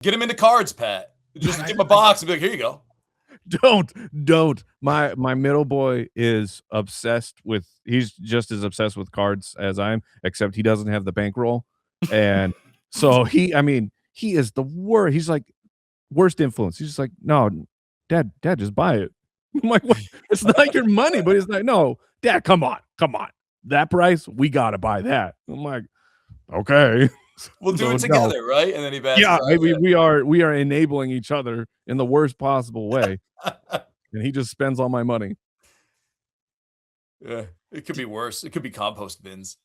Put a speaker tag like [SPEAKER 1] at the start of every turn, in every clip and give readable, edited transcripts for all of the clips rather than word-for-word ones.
[SPEAKER 1] Get him into cards, Pat. Just give him a box and be like, here you go.
[SPEAKER 2] Don't. My middle boy is obsessed with. He's just as obsessed with cards as I am, except he doesn't have the bankroll, and so he is the worst. He's like worst influence. He's just like, no, dad, just buy it. I'm like, what? It's not your money, but he's like, no, dad, come on, that price, we gotta buy that. I'm like, okay.
[SPEAKER 1] We'll do it together, right? And then he bashes
[SPEAKER 2] yeah, we are enabling each other in the worst possible way. And he just spends all my money.
[SPEAKER 1] Yeah, it could be worse. It could be compost bins.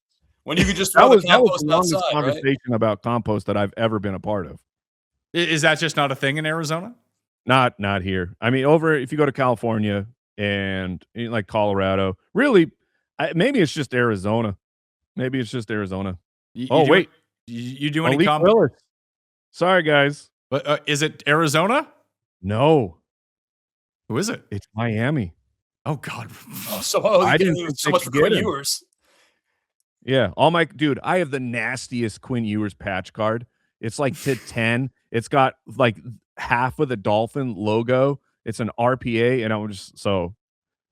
[SPEAKER 1] When you could just throw the compost outside,
[SPEAKER 2] conversation about compost that I've ever been a part of.
[SPEAKER 3] Is that just not a thing in Arizona?
[SPEAKER 2] Not here. I mean, if you go to California and like Colorado, really, maybe it's just Arizona. Wait,
[SPEAKER 3] you do any compost?
[SPEAKER 2] Sorry, guys.
[SPEAKER 3] But is it Arizona?
[SPEAKER 2] No.
[SPEAKER 3] Who is it?
[SPEAKER 2] It's Miami.
[SPEAKER 3] Oh God!
[SPEAKER 1] I didn't so much for Quinn Ewers.
[SPEAKER 2] Yeah, I have the nastiest Quinn Ewers patch card. It's like to 10. It's got like half of the Dolphin logo. It's an RPA, and I'm just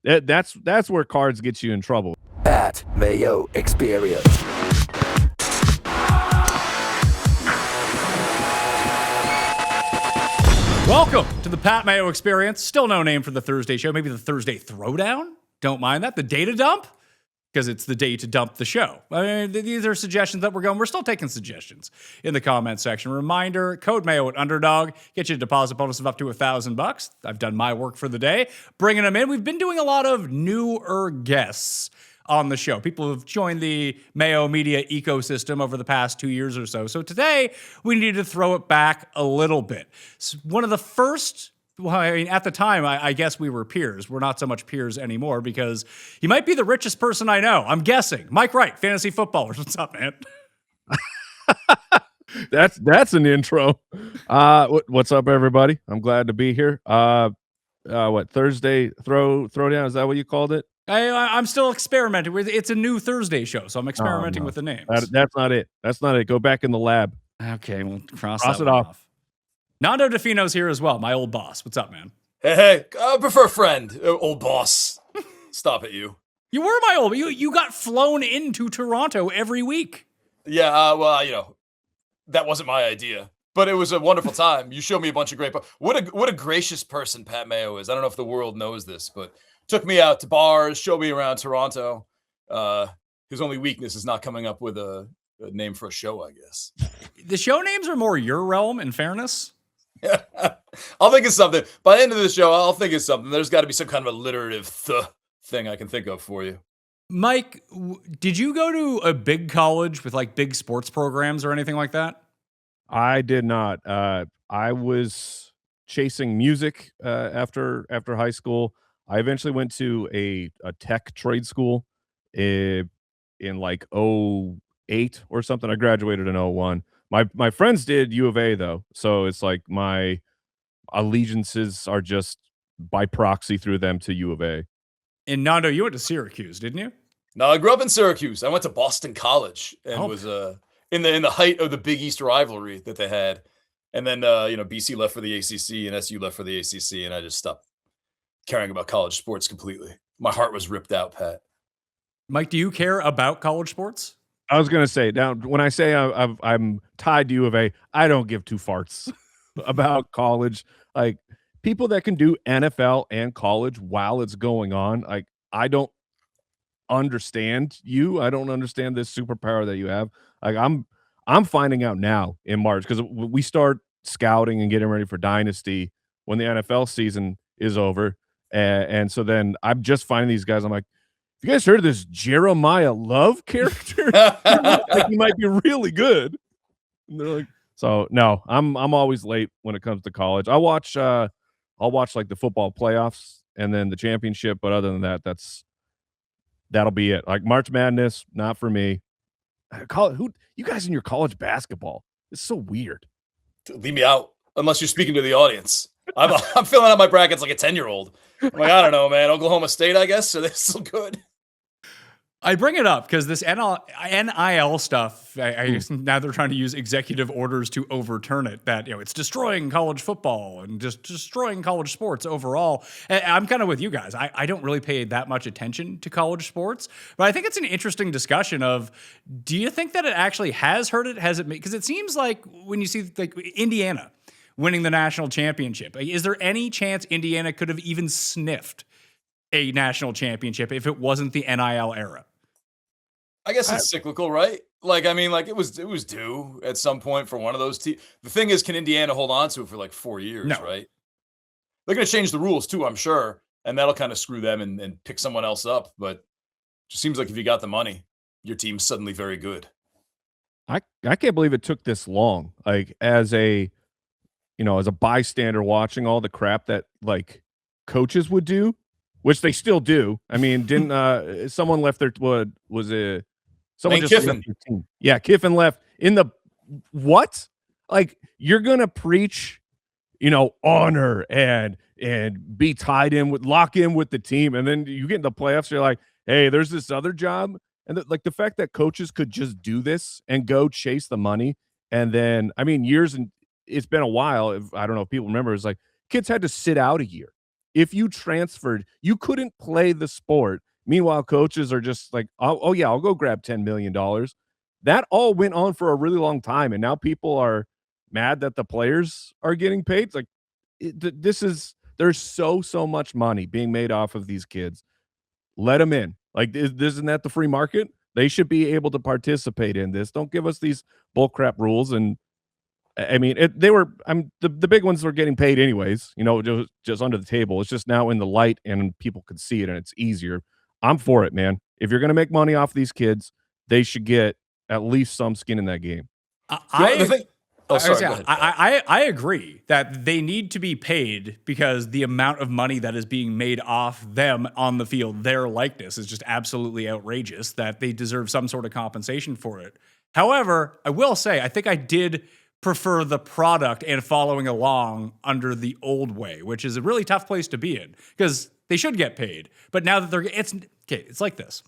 [SPEAKER 2] that's where cards get you in trouble.
[SPEAKER 4] Pat Mayo Experience.
[SPEAKER 3] Welcome to the Pat Mayo Experience. Still no name for the Thursday show. Maybe the Thursday Throwdown? Don't mind that. The data dump? Because it's the day to dump the show. I mean, these are suggestions that we're going. We're still taking suggestions in the comment section. Reminder, code Mayo at Underdog. Get you a deposit bonus of up to $1,000. I've done my work for the day, bringing them in. We've been doing a lot of newer guests on the show. People have joined the Mayo media ecosystem over the past 2 years or so. So today, we need to throw it back a little bit. It's one of the first, well, I mean, at the time, I guess we were peers. We're not so much peers anymore because he might be the richest person I know. I'm guessing. Mike Wright, fantasy footballers. What's up, man?
[SPEAKER 2] That's an intro. What's up, everybody? I'm glad to be here. Thursday throwdown? Is that what you called it?
[SPEAKER 3] I'm still experimenting with. It's a new Thursday show, so I'm experimenting with the names.
[SPEAKER 2] That's not it. Go back in the lab.
[SPEAKER 3] Okay, we'll cross
[SPEAKER 2] it off.
[SPEAKER 3] Nando Fino's here as well, my old boss. What's up, man?
[SPEAKER 1] Hey, I prefer friend, old boss. Stop it, you.
[SPEAKER 3] You were my old. You got flown into Toronto every week.
[SPEAKER 1] Yeah, that wasn't my idea, but it was a wonderful time. You showed me a bunch of great. What a gracious person Pat Mayo is. I don't know if the world knows this, but took me out to bars, showed me around Toronto. His only weakness is not coming up with a name for a show, I guess.
[SPEAKER 3] The show names are more your realm, in fairness.
[SPEAKER 1] I'll think of something. By the end of the show, I'll think of something. There's got to be some kind of alliterative thing I can think of for you.
[SPEAKER 3] Mike, did you go to a big college with like big sports programs or anything like that?
[SPEAKER 2] I did not. I was chasing music after high school. I eventually went to a tech trade school in like 08 or something. I graduated in 01. My friends did U of A though, so it's like my allegiances are just by proxy through them to U of A.
[SPEAKER 3] And Nando, you went to Syracuse, didn't you?
[SPEAKER 1] No, I grew up in Syracuse. I went to Boston College and was in the height of the Big East rivalry that they had. And then BC left for the ACC and SU left for the ACC, and I just stopped caring about college sports completely. My heart was ripped out, Pat.
[SPEAKER 3] Mike, do you care about college sports?
[SPEAKER 2] I was going to say, now, when I say I'm tied to U of A, I don't give two farts about college. Like, people that can do NFL and college while it's going on, like, I don't understand you. I don't understand this superpower that you have. Like, I'm finding out now in March, because we start scouting and getting ready for Dynasty when the NFL season is over. And so then I'm just finding these guys. I'm like, you guys heard of this Jeremiah Love character? Like, he might be really good. And they're like, so no, I'm always late when it comes to college. I'll watch like the football playoffs and then the championship, but other than that, that'll be it. Like March Madness, not for me. You guys in your college basketball? It's so weird.
[SPEAKER 1] Leave me out unless you're speaking to the audience. I'm filling out my brackets like a 10-year-old. I'm like, I don't know, man. Oklahoma State, I guess. Are they still good?
[SPEAKER 3] I bring it up because this NIL stuff, I guess now they're trying to use executive orders to overturn it, that, it's destroying college football and just destroying college sports overall. And I'm kind of with you guys. I don't really pay that much attention to college sports, but I think it's an interesting discussion of, do you think that it actually has hurt it? Has it? Because it seems like when you see like Indiana winning the national championship, is there any chance Indiana could have even sniffed a national championship if it wasn't the NIL era?
[SPEAKER 1] I guess it's cyclical, right? Like, I mean, like it was due at some point for one of those teams. The thing is, can Indiana hold on to it for like 4 years,
[SPEAKER 3] No.
[SPEAKER 1] right? They're going to change the rules too, I'm sure, and that'll kind of screw them and pick someone else up. But it just seems like if you got the money, your team's suddenly very good.
[SPEAKER 2] I can't believe it took this long. Like as a bystander watching all the crap that like coaches would do, which they still do. I mean, didn't someone left their someone
[SPEAKER 1] Lane
[SPEAKER 2] just
[SPEAKER 1] Kiffin.
[SPEAKER 2] left their team. Yeah, Kiffin left in the what? Like you're gonna preach, honor and be tied in with lock in with the team, and then you get in the playoffs. You're like, hey, there's this other job, and the fact that coaches could just do this and go chase the money, and then I mean, it's been a while. I don't know if people remember. It's like kids had to sit out a year. If you transferred, you couldn't play the sport. Meanwhile, coaches are just like, oh yeah, I'll go grab $10 million. That all went on for a really long time, and now people are mad that the players are getting paid. It's like there's so much money being made off of these kids. Let them in. Like, isn't that the free market? They should be able to participate in this. Don't give us these bullcrap rules. And I mean, the big ones were getting paid anyways, just under the table. It's just now in the light and people can see it and it's easier. I'm for it, man. If you're going to make money off these kids, they should get at least some skin in that game.
[SPEAKER 1] Sorry. Go ahead.
[SPEAKER 3] I agree that they need to be paid because the amount of money that is being made off them on the field, their likeness, is just absolutely outrageous, that they deserve some sort of compensation for it. However, I will say, I think I did prefer the product and following along under the old way, which is a really tough place to be in because they should get paid. But now that it's like this.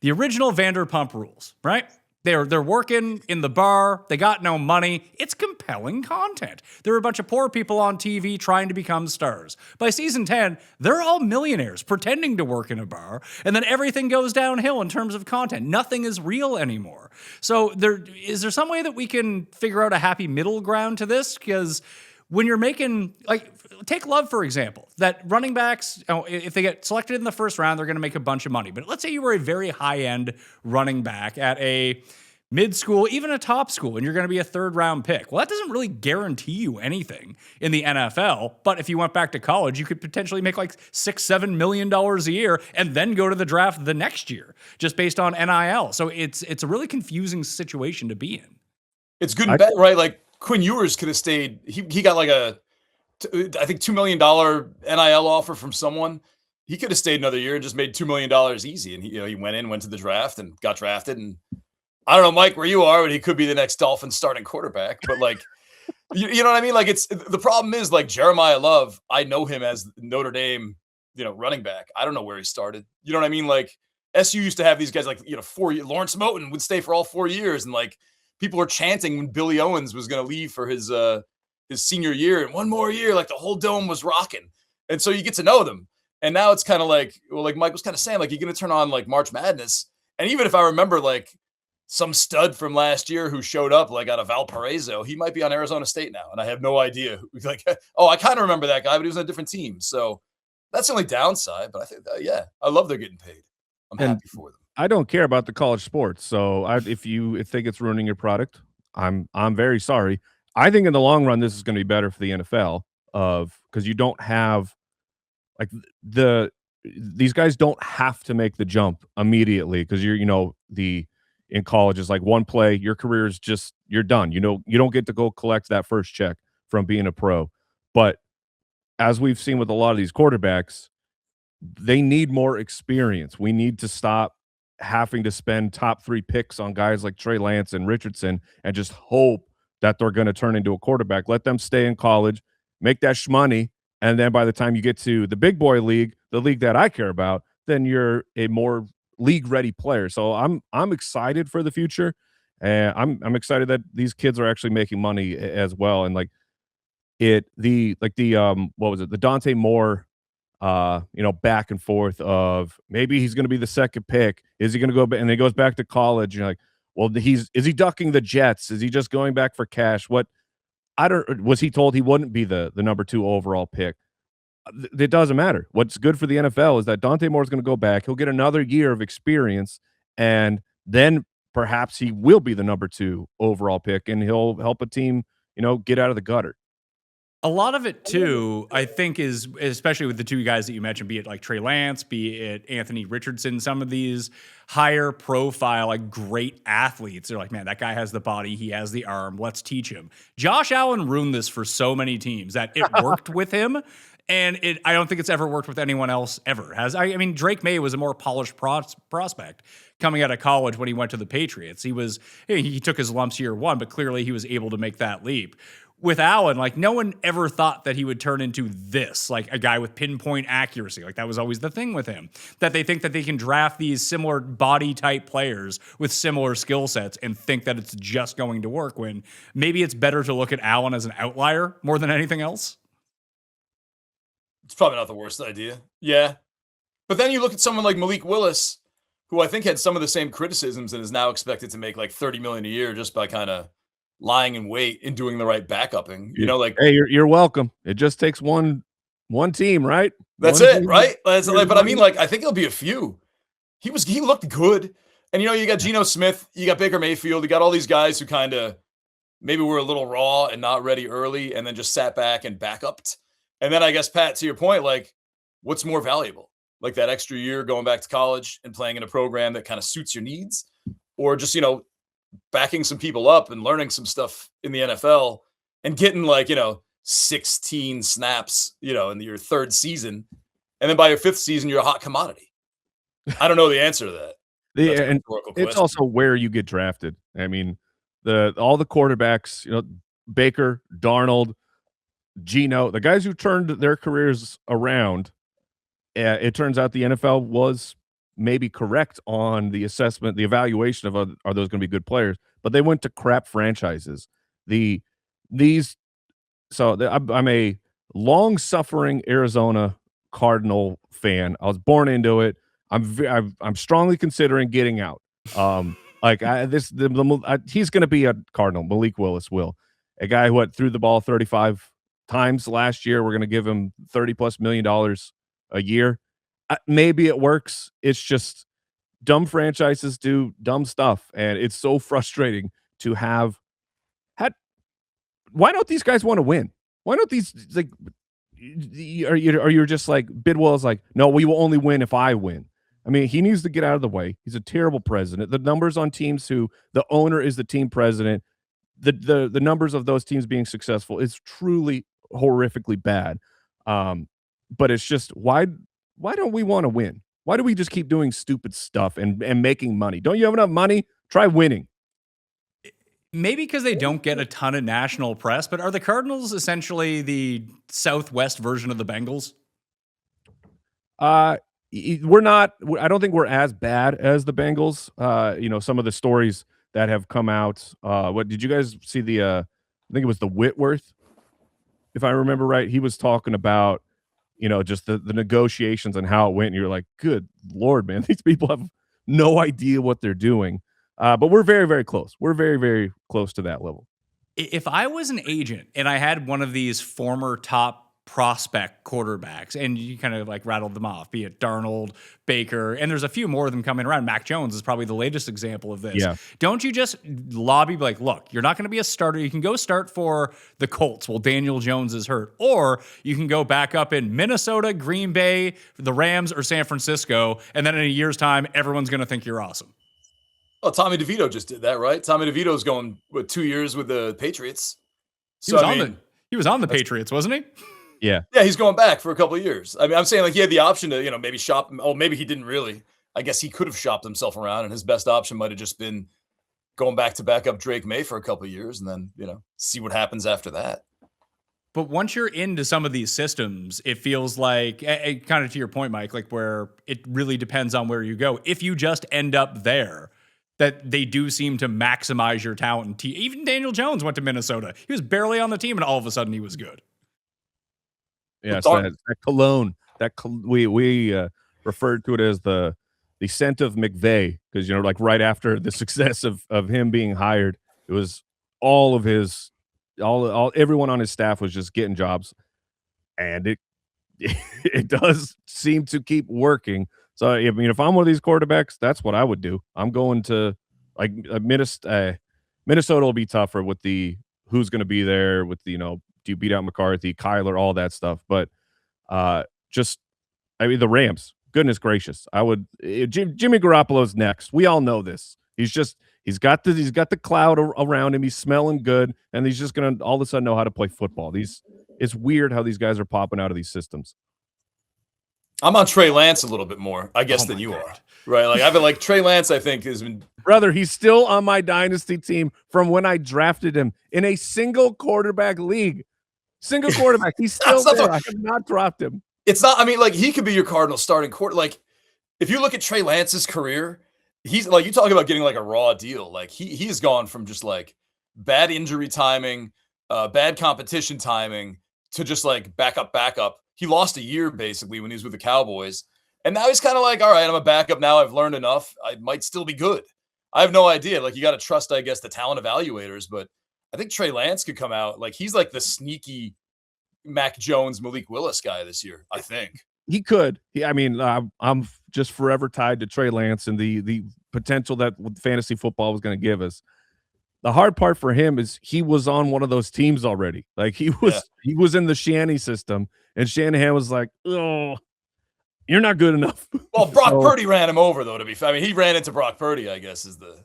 [SPEAKER 3] The original Vanderpump Rules, right? They're working in the bar. They got no money. It's compelling content. There are a bunch of poor people on TV trying to become stars. By season 10, they're all millionaires pretending to work in a bar, and then everything goes downhill in terms of content. Nothing is real anymore. So is there some way that we can figure out a happy middle ground to this? Because when you're making, like, take Love, for example, that running backs, if they get selected in the first round, they're going to make a bunch of money. But let's say you were a very high-end running back at a mid-school, even a top school, and you're going to be a third-round pick. Well, that doesn't really guarantee you anything in the NFL. But if you went back to college, you could potentially make like $6-7 million a year and then go to the draft the next year just based on NIL. So it's a really confusing situation to be in.
[SPEAKER 1] It's good and bad, right? Like Quinn Ewers could have stayed. He got like I think $2 million NIL offer from someone. He could have stayed another year and just made $2 million easy. And he went to the draft and got drafted. And I don't know, Mike, where you are, but he could be the next Dolphins starting quarterback. But like, you know what I mean? Like, the problem is like Jeremiah Love. I know him as Notre Dame, running back. I don't know where he started. You know what I mean? Like SU used to have these guys like 4 years. Lawrence Moten would stay for all 4 years, and like people were chanting when Billy Owens was going to leave for his senior year and one more year. Like the whole dome was rocking, and so you get to know them. And now it's kind of like, well, like Mike was kind of saying, like you're going to turn on like March Madness, and even if I remember like some stud from last year who showed up like out of Valparaiso, he might be on Arizona State now, and I have no idea. Like, oh, I kind of remember that guy, but he was on a different team. So that's the only downside. But I think, I love they're getting paid. I'm happy for them.
[SPEAKER 2] I don't care about the college sports. So if you think it's ruining your product, I'm very sorry. I think in the long run, this is going to be better for the NFL because you don't have like these guys don't have to make the jump immediately because in college is like one play, your career is just, you're done. You don't get to go collect that first check from being a pro. But as we've seen with a lot of these quarterbacks, they need more experience. We need to stop having to spend top 3 picks on guys like Trey Lance and Richardson and just hope that they're going to turn into a quarterback. Let them stay in college, make that shmoney, and then by the time you get to the big boy league, the league that I care about, then you're a more league ready player. So I'm excited for the future, and I'm excited that these kids are actually making money as well. And like what was it, the Dante Moore back and forth of maybe he's going to be the second pick. Is he going to go back? And then he goes back to college. You're like, well, is he ducking the Jets? Is he just going back for cash? Was he told he wouldn't be the number 2 overall pick? It doesn't matter. What's good for the NFL is that Dante Moore is going to go back. He'll get another year of experience, and then perhaps he will be the number 2 overall pick, and he'll help a team, get out of the gutter.
[SPEAKER 3] A lot of it too, I think, is especially with the 2 guys that you mentioned, be it like Trey Lance, be it Anthony Richardson, some of these higher profile, like great athletes. They're like, man, that guy has the body, he has the arm, let's teach him. Josh Allen ruined this for so many teams that it worked with him. And I don't think it's ever worked with anyone else ever. I mean, Drake May was a more polished prospect coming out of college when he went to the Patriots. He took his lumps year 1, but clearly he was able to make that leap. With Allen, like, no one ever thought that he would turn into this, like a guy with pinpoint accuracy. Like, that was always the thing with him, that they think that they can draft these similar body type players with similar skill sets and think that it's just going to work, when maybe it's better to look at Allen as an outlier more than anything else.
[SPEAKER 1] It's probably not the worst idea. Yeah. But then you look at someone like Malik Willis, who I think had some of the same criticisms and is now expected to make like $30 million a year just by kind of lying in wait and doing the right backupping.
[SPEAKER 2] Hey, you're welcome. It just takes one team, right?
[SPEAKER 1] That's it, right? But I mean, like, I think it'll be a few. He looked good. And you got Geno Smith, you got Baker Mayfield, you got all these guys who kind of maybe were a little raw and not ready early and then just sat back and backupped. And then I guess, Pat, to your point, like, what's more valuable? Like that extra year going back to college and playing in a program that kind of suits your needs, or just, backing some people up and learning some stuff in the NFL and getting 16 snaps, in your 3rd season. And then by your 5th season, you're a hot commodity. I don't know the answer to that.
[SPEAKER 2] And it's also where you get drafted. I mean, all the quarterbacks, Baker, Darnold, Geno, the guys who turned their careers around, it turns out the NFL was maybe correct on the assessment, the evaluation of are those going to be good players, but they went to crap franchises. I'm a long-suffering Arizona Cardinal fan. I was born into it. I'm strongly considering getting out. He's going to be a Cardinal. Malik Willis will, a guy who threw the ball 35 times last year. We're going to give him $30+ million a year. Maybe it works. It's just dumb franchises do dumb stuff, and it's so frustrating to have had. Why don't these guys want to win? Why don't these are you just like Bidwell is like, no, we will only win if I win. I mean, he needs to get out of the way. He's a terrible president. The numbers on teams who the owner is the team president, the numbers of those teams being successful is truly horrifically bad. But it's just why don't we want to win? Why do we just keep doing stupid stuff and making money? Don't you have enough money? Try winning.
[SPEAKER 3] Maybe because they don't get a ton of national press, but are the Cardinals essentially the Southwest version of the Bengals?
[SPEAKER 2] We're not. I don't think we're as bad as the Bengals. Some of the stories that have come out. What did you guys see? I think it was the Whitworth, if I remember right. He was talking about, just the negotiations and how it went. And you're like, good Lord, man, these people have no idea what they're doing. But we're very, very close. We're very, very close to that level.
[SPEAKER 3] If I was an agent and I had one of these former top prospect quarterbacks, and you kind of like rattled them off, be it Darnold, Baker, and there's a few more of them coming around. Mac Jones is probably the latest example of this.
[SPEAKER 2] Yeah.
[SPEAKER 3] Don't you just lobby, like, look, you're not going to be a starter. You can go start for the Colts while Daniel Jones is hurt, or you can go back up in Minnesota, Green Bay, the Rams, or San Francisco, and then in a year's time, everyone's going to think you're awesome.
[SPEAKER 1] Well, Tommy DeVito just did that, right? Tommy DeVito's going 2 years with the Patriots.
[SPEAKER 3] He was on the Patriots, wasn't he?
[SPEAKER 2] Yeah.
[SPEAKER 1] Yeah, he's going back for a couple of years. I mean, I'm saying, like, he had the option to, maybe shop. Oh, maybe he didn't really. I guess he could have shopped himself around, and his best option might have just been going back to back up Drake May for a couple of years and then, see what happens after that.
[SPEAKER 3] But once you're into some of these systems, it feels like, kind of to your point, Mike, like where it really depends on where you go. If you just end up there, that they do seem to maximize your talent. Even Daniel Jones went to Minnesota. He was barely on the team, and all of a sudden he was good.
[SPEAKER 2] Yeah, so that cologne. We referred to it as the scent of McVay, because like right after the success of him being hired, it was all of his everyone on his staff was just getting jobs, and it does seem to keep working. So I mean, if I'm one of these quarterbacks, that's what I would do. I'm going to Minnesota will be tougher with the who's going to be there with the, do you beat out McCarthy, Kyler, all that stuff. But the Rams, goodness gracious, I would. Jimmy Garoppolo's next. We all know this. He's got the cloud around him. He's smelling good, and he's just gonna all of a sudden know how to play football. It's weird how these guys are popping out of these systems.
[SPEAKER 1] I'm on Trey Lance a little bit more, I guess, than you are. Right? Like I've been like Trey Lance, I think has been.
[SPEAKER 2] Brother, he's still on my dynasty team from when I drafted him in a single quarterback league. Single quarterback. He's still there. I have not dropped him.
[SPEAKER 1] It's not. I mean, like he could be your Cardinals starting quarter. Like if you look at Trey Lance's career, he's like you talk about getting like a raw deal. Like he's gone from just like bad injury timing, bad competition timing to just like backup. He lost a year basically when he was with the Cowboys. And now he's kind of like, all right, I'm a backup now. I've learned enough. I might still be good. I have no idea. Like you got to trust, I guess, the talent evaluators. But I think Trey Lance could come out. Like he's like the sneaky Mac Jones, Malik Willis guy this year, I think.
[SPEAKER 2] He could. I'm just forever tied to Trey Lance and the potential that fantasy football was going to give us. The hard part for him is he was on one of those teams already. Like he was in the Shanny system, and Shanahan was like, "Oh, you're not good enough."
[SPEAKER 1] Well, Brock Purdy ran him over, though. To be fair, I mean, he ran into Brock Purdy. I guess is the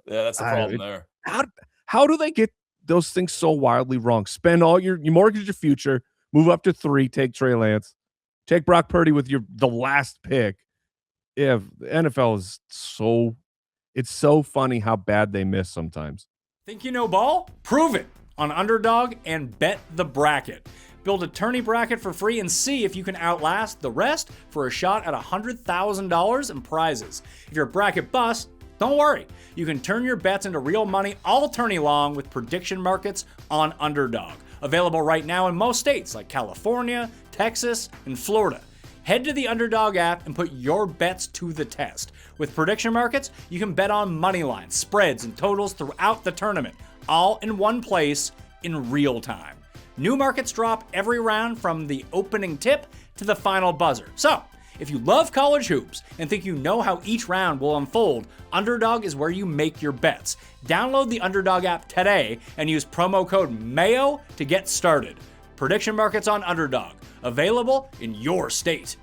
[SPEAKER 1] that's the problem there.
[SPEAKER 2] How do they get those things so wildly wrong? Spend all you mortgage your future, move up to 3, take Trey Lance, take Brock Purdy with the last pick. Yeah, the NFL is it's so funny how bad they miss sometimes.
[SPEAKER 3] Think you know ball? Prove it on Underdog and bet the bracket. Build a tourney bracket for free and see if you can outlast the rest for a shot at $100,000 in prizes. If you're a bracket bust, don't worry. You can turn your bets into real money all tourney long with prediction markets on Underdog. Available right now in most states like California, Texas, and Florida. Head to the Underdog app and put your bets to the test. With prediction markets, you can bet on money lines, spreads, and totals throughout the tournament, all in one place in real time. New markets drop every round from the opening tip to the final buzzer. So, if you love college hoops and think you know how each round will unfold, Underdog is where you make your bets. Download the Underdog app today and use promo code MAYO to get started. Prediction markets on Underdog, available in your state.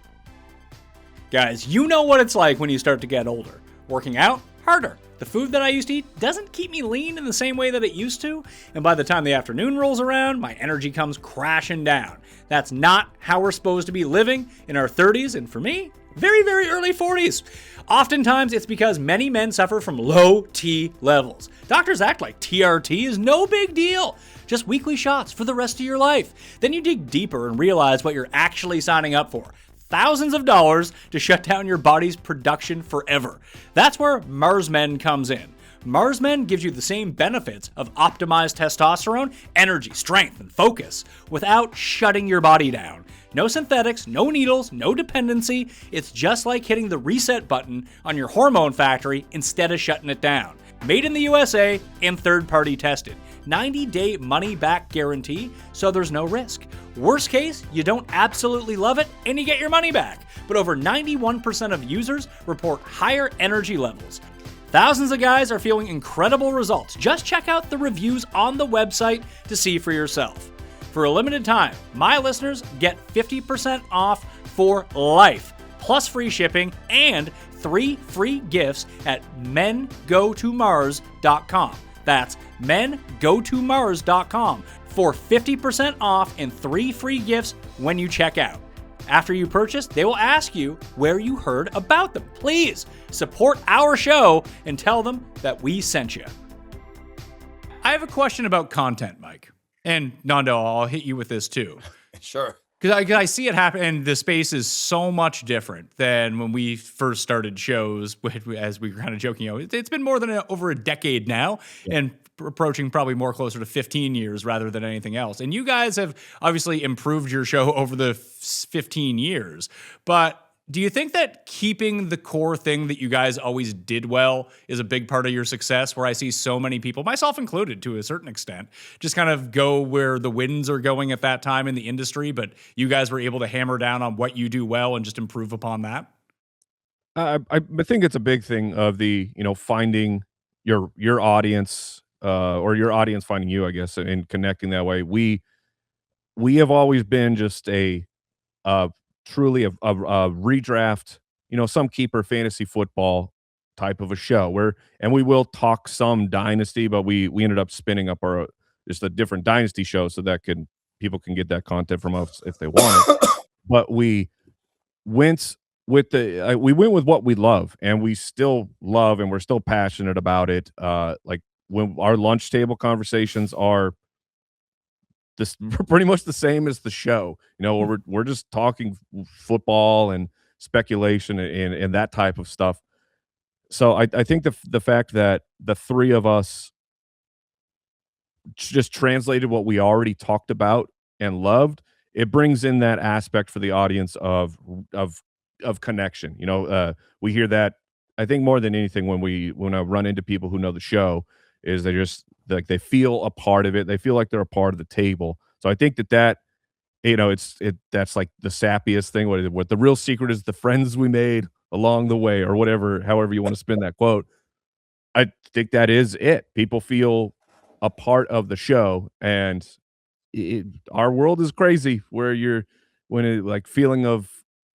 [SPEAKER 3] Guys, you know what it's like when you start to get older. Working out, harder. The food that I used to eat doesn't keep me lean in the same way that it used to, and by the time the afternoon rolls around, my energy comes crashing down. That's not how we're supposed to be living in our 30s, and for me, very, very early 40s. Oftentimes, it's because many men suffer from low T levels. Doctors act like TRT is no big deal. Just weekly shots for the rest of your life. Then you dig deeper and realize what you're actually signing up for. Thousands of dollars to shut down your body's production forever. That's where Mars Men comes in. Mars Men gives you the same benefits of optimized testosterone, energy, strength, and focus without shutting your body down. No synthetics, no needles, no dependency. It's just like hitting the reset button on your hormone factory instead of shutting it down. Made in the USA and third-party tested. 90-day money-back guarantee, so there's no risk. Worst case, you don't absolutely love it and you get your money back. But over 91% of users report higher energy levels. Thousands of guys are feeling incredible results. Just check out the reviews on the website to see for yourself. For a limited time, my listeners get 50% off for life, plus free shipping and 3 free gifts at mengotomars.com. That's mengotomars.com for 50% off and 3 free gifts when you check out. After you purchase, they will ask you where you heard about them. Please support our show and tell them that we sent you. I have a question about content, Mike. And Nando, I'll hit you with this too.
[SPEAKER 1] Sure.
[SPEAKER 3] Because I see it happen, and the space is so much different than when we first started shows. As we were kind of joking, it's been more than over a decade now, and approaching probably more closer to 15 years rather than anything else. And you guys have obviously improved your show over the 15 years. But do you think that keeping the core thing that you guys always did well is a big part of your success, where I see so many people, myself included to a certain extent, just kind of go where the winds are going at that time in the industry, but you guys were able to hammer down on what you do well and just improve upon that?
[SPEAKER 2] I think it's a big thing of the, finding your audience, or your audience finding you, I guess, and connecting that way. We have always been just truly a redraft, some keeper fantasy football type of a show and we will talk some dynasty, but we ended up spinning up just a different dynasty show so that people can get that content from us if they want it. But we went with what we love, and we still love, and we're still passionate about it. Like when our lunch table conversations are this pretty much the same as the show, we're just talking football and speculation and that type of stuff. So I think the fact that the three of us just translated what we already talked about and loved, it brings in that aspect for the audience of connection. We hear that, I think, more than anything when I run into people who know the show, is they just like they feel a part of it. They feel like they're a part of the table. So I think that that's like the sappiest thing. What the real secret is, the friends we made along the way, or however you want to spin that quote. I think that is it. People feel a part of the show, and our world is crazy where like feeling of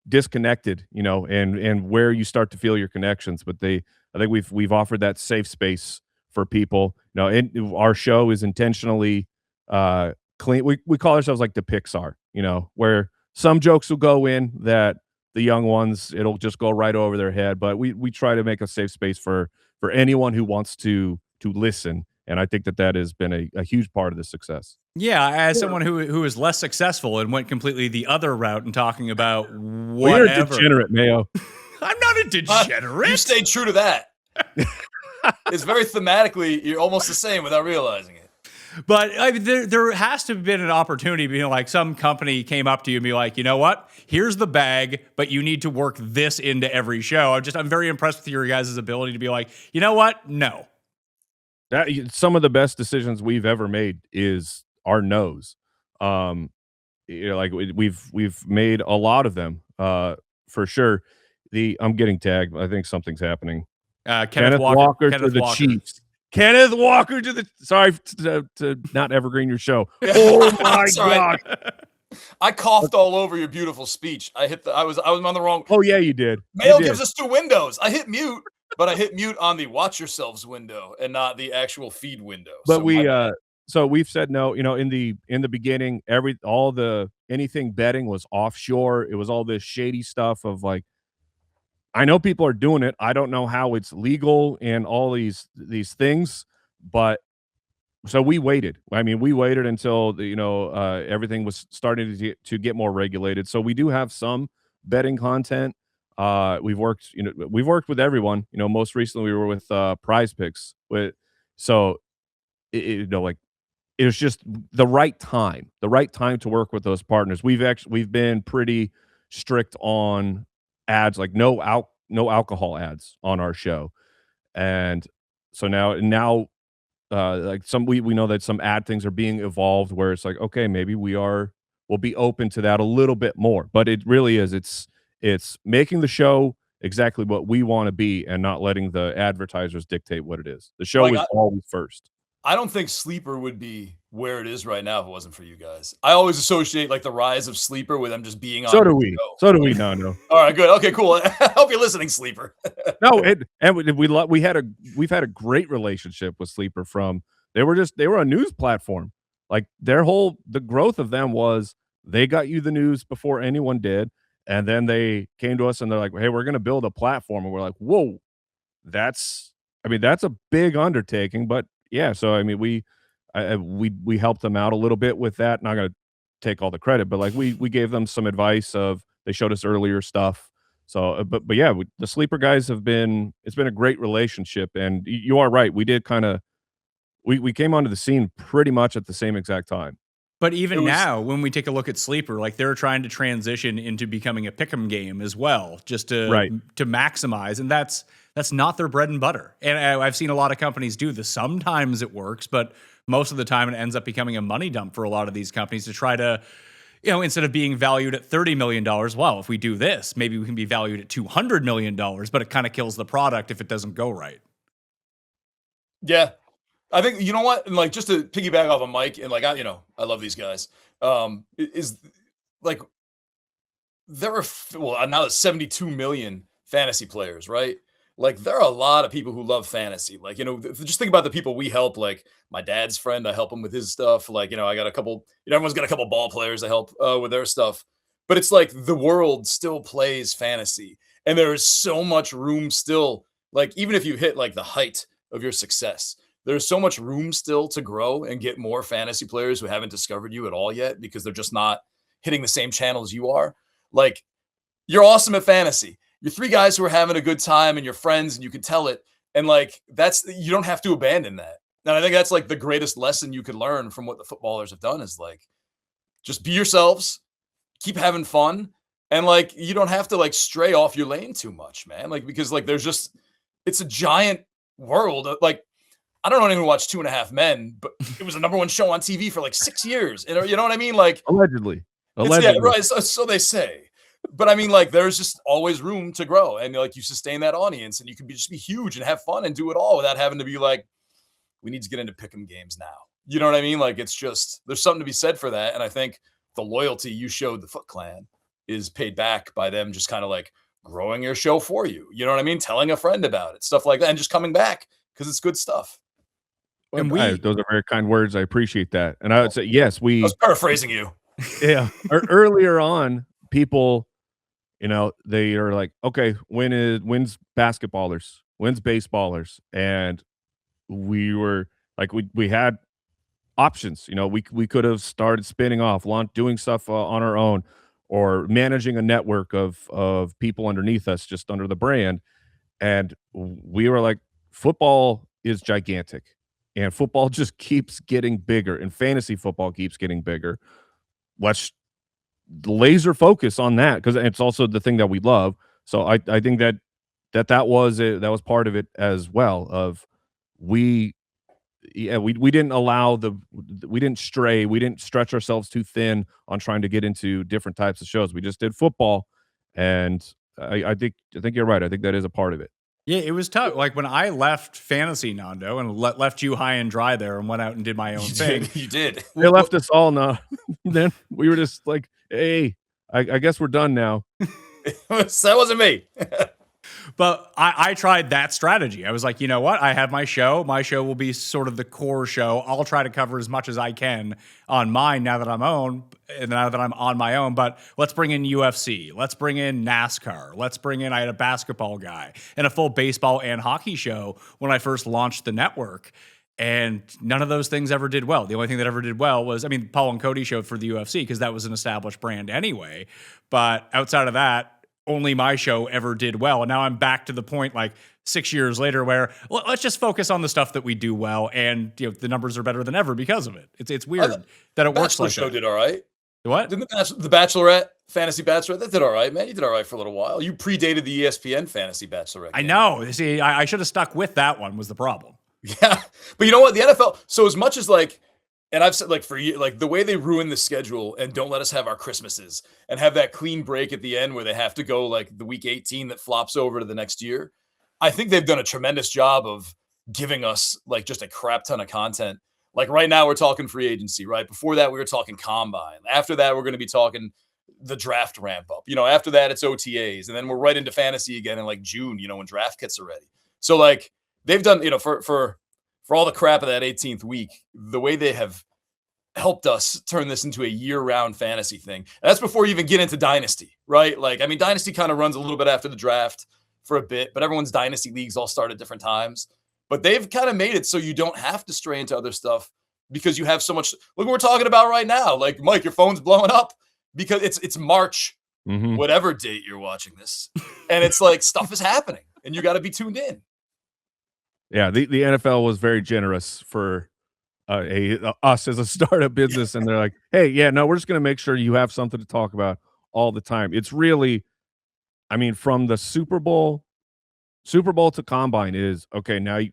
[SPEAKER 2] disconnected, and where you start to feel your connections. But I think we've offered that safe space for people. Our show is intentionally clean. We call ourselves like the Pixar, where some jokes will go in that the young ones, it'll just go right over their head. But we try to make a safe space for anyone who wants to listen. And I think that has been a huge part of the success.
[SPEAKER 3] Yeah, as someone who is less successful and went completely the other route and talking about whatever.
[SPEAKER 2] Well, you're a degenerate, Mayo.
[SPEAKER 3] I'm not a degenerate.
[SPEAKER 1] You stayed true to that. It's very thematically, you're almost the same without realizing it.
[SPEAKER 3] But there has to have been an opportunity, like some company came up to you and be like, you know what? Here's the bag, but you need to work this into every show. I'm very impressed with your guys' ability to be like, you know what? No.
[SPEAKER 2] That some of the best decisions we've ever made is our no's. Like we've made a lot of them, for sure. I'm getting tagged. I think something's happening.
[SPEAKER 3] Kenneth Walker
[SPEAKER 2] to the Chiefs. Kenneth Walker to the. Sorry to not evergreen your show. Oh my god!
[SPEAKER 1] I coughed all over your beautiful speech. I was on the wrong.
[SPEAKER 2] Oh yeah, you did.
[SPEAKER 1] Mayo gives us two windows. I hit mute, but I hit mute on the watch yourselves window and not the actual feed window.
[SPEAKER 2] But so we've said no. In the beginning, anything betting was offshore. It was all this shady stuff of like, I know people are doing it. I don't know how it's legal and all these things, but so we waited. We waited until everything was starting to get more regulated. So we do have some betting content. We've worked with everyone. Most recently we were with Prize Picks. So it was just the right time to work with those partners. We've been pretty strict on ads, like no alcohol ads on our show. And so now like we know that some ad things are being evolved where it's like, okay, maybe we'll be open to that a little bit more. But it really is, it's making the show exactly what we want to be and not letting the advertisers dictate what it is. The show is always first.
[SPEAKER 1] I don't think Sleeper would be where it is right now if it wasn't for you guys. I always associate like the rise of Sleeper with them just being on.
[SPEAKER 2] So do we. So do we, Nando.
[SPEAKER 1] All right, good. Okay, cool. I hope you're listening, Sleeper.
[SPEAKER 2] No, we've had a great relationship with Sleeper they were a news platform. Like the growth of them was they got you the news before anyone did. And then they came to us and they're like, hey, we're going to build a platform. And we're like, whoa, that's a big undertaking, but yeah. So, we helped them out a little bit with that. Not gonna take all the credit, but like we gave them some advice of they showed us earlier stuff. So, but yeah, the sleeper guys it's been a great relationship, and you are right. We did kind of we came onto the scene pretty much at the same exact time.
[SPEAKER 3] But even now, when we take a look at Sleeper, like they're trying to transition into becoming a pick'em game as well, just to maximize, and that's not their bread and butter. And I've seen a lot of companies do this. Sometimes it works, but most of the time it ends up becoming a money dump for a lot of these companies to try to, instead of being valued at $30 million, well, if we do this, maybe we can be valued at $200 million, but it kind of kills the product if it doesn't go right.
[SPEAKER 1] Yeah. I think, you know what? And like, just to piggyback off of Mike, and like, I love these guys. Is like, there are, now there's 72 million fantasy players, right? Like, there are a lot of people who love fantasy. Like, just think about the people we help. Like, my dad's friend, I help him with his stuff. Like, I got a couple, everyone's got a couple ball players I help with their stuff. But it's like the world still plays fantasy. And there is so much room still. Like, even if you hit like the height of your success, there's so much room still to grow and get more fantasy players who haven't discovered you at all yet because they're just not hitting the same channels you are. Like, you're awesome at fantasy. You're three guys who are having a good time and you're friends and you can tell it. And like, you don't have to abandon that. And I think that's like the greatest lesson you could learn from what the footballers have done is like, just be yourselves, keep having fun. And like, you don't have to like stray off your lane too much, man. Like, because like, it's a giant world. Like, I don't even watch 2.5 Men, but it was the number one show on TV for like 6 years. You know what I mean? Like,
[SPEAKER 2] allegedly.
[SPEAKER 1] Yeah, right. So they say. But I mean, like, there's just always room to grow, and like you sustain that audience, and you can just be huge and have fun and do it all without having to be like, we need to get into pick'em games now. You know what I mean? Like, it's just there's something to be said for that, and I think the loyalty you showed the Foot Clan is paid back by them just kind of like growing your show for you. You know what I mean? Telling a friend about it, stuff like that, and just coming back because it's good stuff.
[SPEAKER 2] And those are very kind words. I appreciate that. And I would say, yes,
[SPEAKER 1] I was paraphrasing you.
[SPEAKER 2] Yeah. Earlier on, people, they are like, okay, when's basketballers, when's baseballers? And we were like, we had options. We could have started spinning off, doing stuff on our own, or managing a network of people underneath us, just under the brand. And we were like, football is gigantic. And football just keeps getting bigger, and fantasy football keeps getting bigger. Let's laser focus on that because it's also the thing that we love. So I think that was part of it as well. Of we didn't allow we didn't stray, we didn't stretch ourselves too thin on trying to get into different types of shows. We just did football, and I think you're right. I think that is a part of it.
[SPEAKER 3] Yeah, it was tough. Like when I left fantasy, Nando, and left you high and dry there and went out and did my own thing.
[SPEAKER 1] You did.
[SPEAKER 2] They left us all now. Then we were just like, hey, I guess we're done now.
[SPEAKER 1] That wasn't me.
[SPEAKER 3] But I tried that strategy. I was like, you know what? I have my show. My show will be sort of the core show. I'll try to cover as much as I can on mine now that I'm on my own. But let's bring in UFC. Let's bring in NASCAR. I had a basketball guy and a full baseball and hockey show when I first launched the network. And none of those things ever did well. The only thing that ever did well was, Paul and Cody showed for the UFC because that was an established brand anyway. But outside of that, only my show ever did well. And now I'm back to the point like 6 years later where let's just focus on the stuff that we do well. And the numbers are better than ever because of it. It's weird that it works like
[SPEAKER 1] show
[SPEAKER 3] that.
[SPEAKER 1] Did all right.
[SPEAKER 3] What?
[SPEAKER 1] Didn't the Bachelorette, Fantasy Bachelorette, that did all right, man. You did all right for a little while. You predated the ESPN Fantasy Bachelorette game.
[SPEAKER 3] I know. See, I should have stuck with that one was the problem.
[SPEAKER 1] Yeah. But you know what? The NFL, so as much as like, and I've said like for you, like the way they ruin the schedule and don't let us have our Christmases and have that clean break at the end where they have to go like the week 18 that flops over to the next year. I think they've done a tremendous job of giving us like just a crap ton of content. Like right now we're talking free agency, right? Before that we were talking combine. After that we're going to be talking the draft ramp up. After that it's OTAs, and then we're right into fantasy again in like June, when draft kits are ready. So like they've done, for all the crap of that 18th week, the way they have helped us turn this into a year-round fantasy thing. And that's before you even get into Dynasty, right? Like, Dynasty kind of runs a little bit after the draft for a bit, but everyone's Dynasty leagues all start at different times. But they've kind of made it so you don't have to stray into other stuff because you have so much. Look what we're talking about right now. Like, Mike, your phone's blowing up because it's March, whatever date you're watching this, and it's like stuff is happening, and you got to be tuned in.
[SPEAKER 2] Yeah, the NFL was very generous for us as a startup business, and they're like, "Hey, yeah, no, we're just going to make sure you have something to talk about all the time." It's really, I mean, from the Super Bowl to Combine is okay. Now you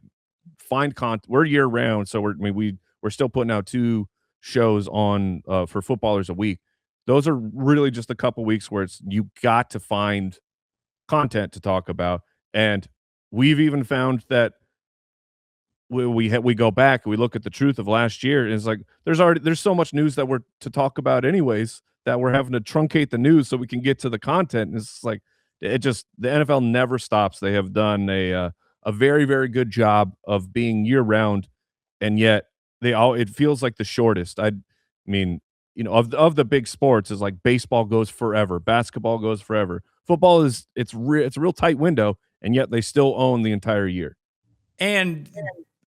[SPEAKER 2] find content. We're year round, so we're still putting out 2 shows on for footballers a week. Those are really just a couple weeks where you got to find content to talk about, and we've even found that we go back and we look at the truth of last year, and it's like there's so much news that we're to talk about anyways that we're having to truncate the news so we can get to the content. And it's like the NFL never stops. They have done a very, very good job of being year round, and yet it feels like the shortest. I mean, of the big sports is like baseball goes forever, basketball goes forever. Football it's a real tight window, and yet they still own the entire year.
[SPEAKER 3] And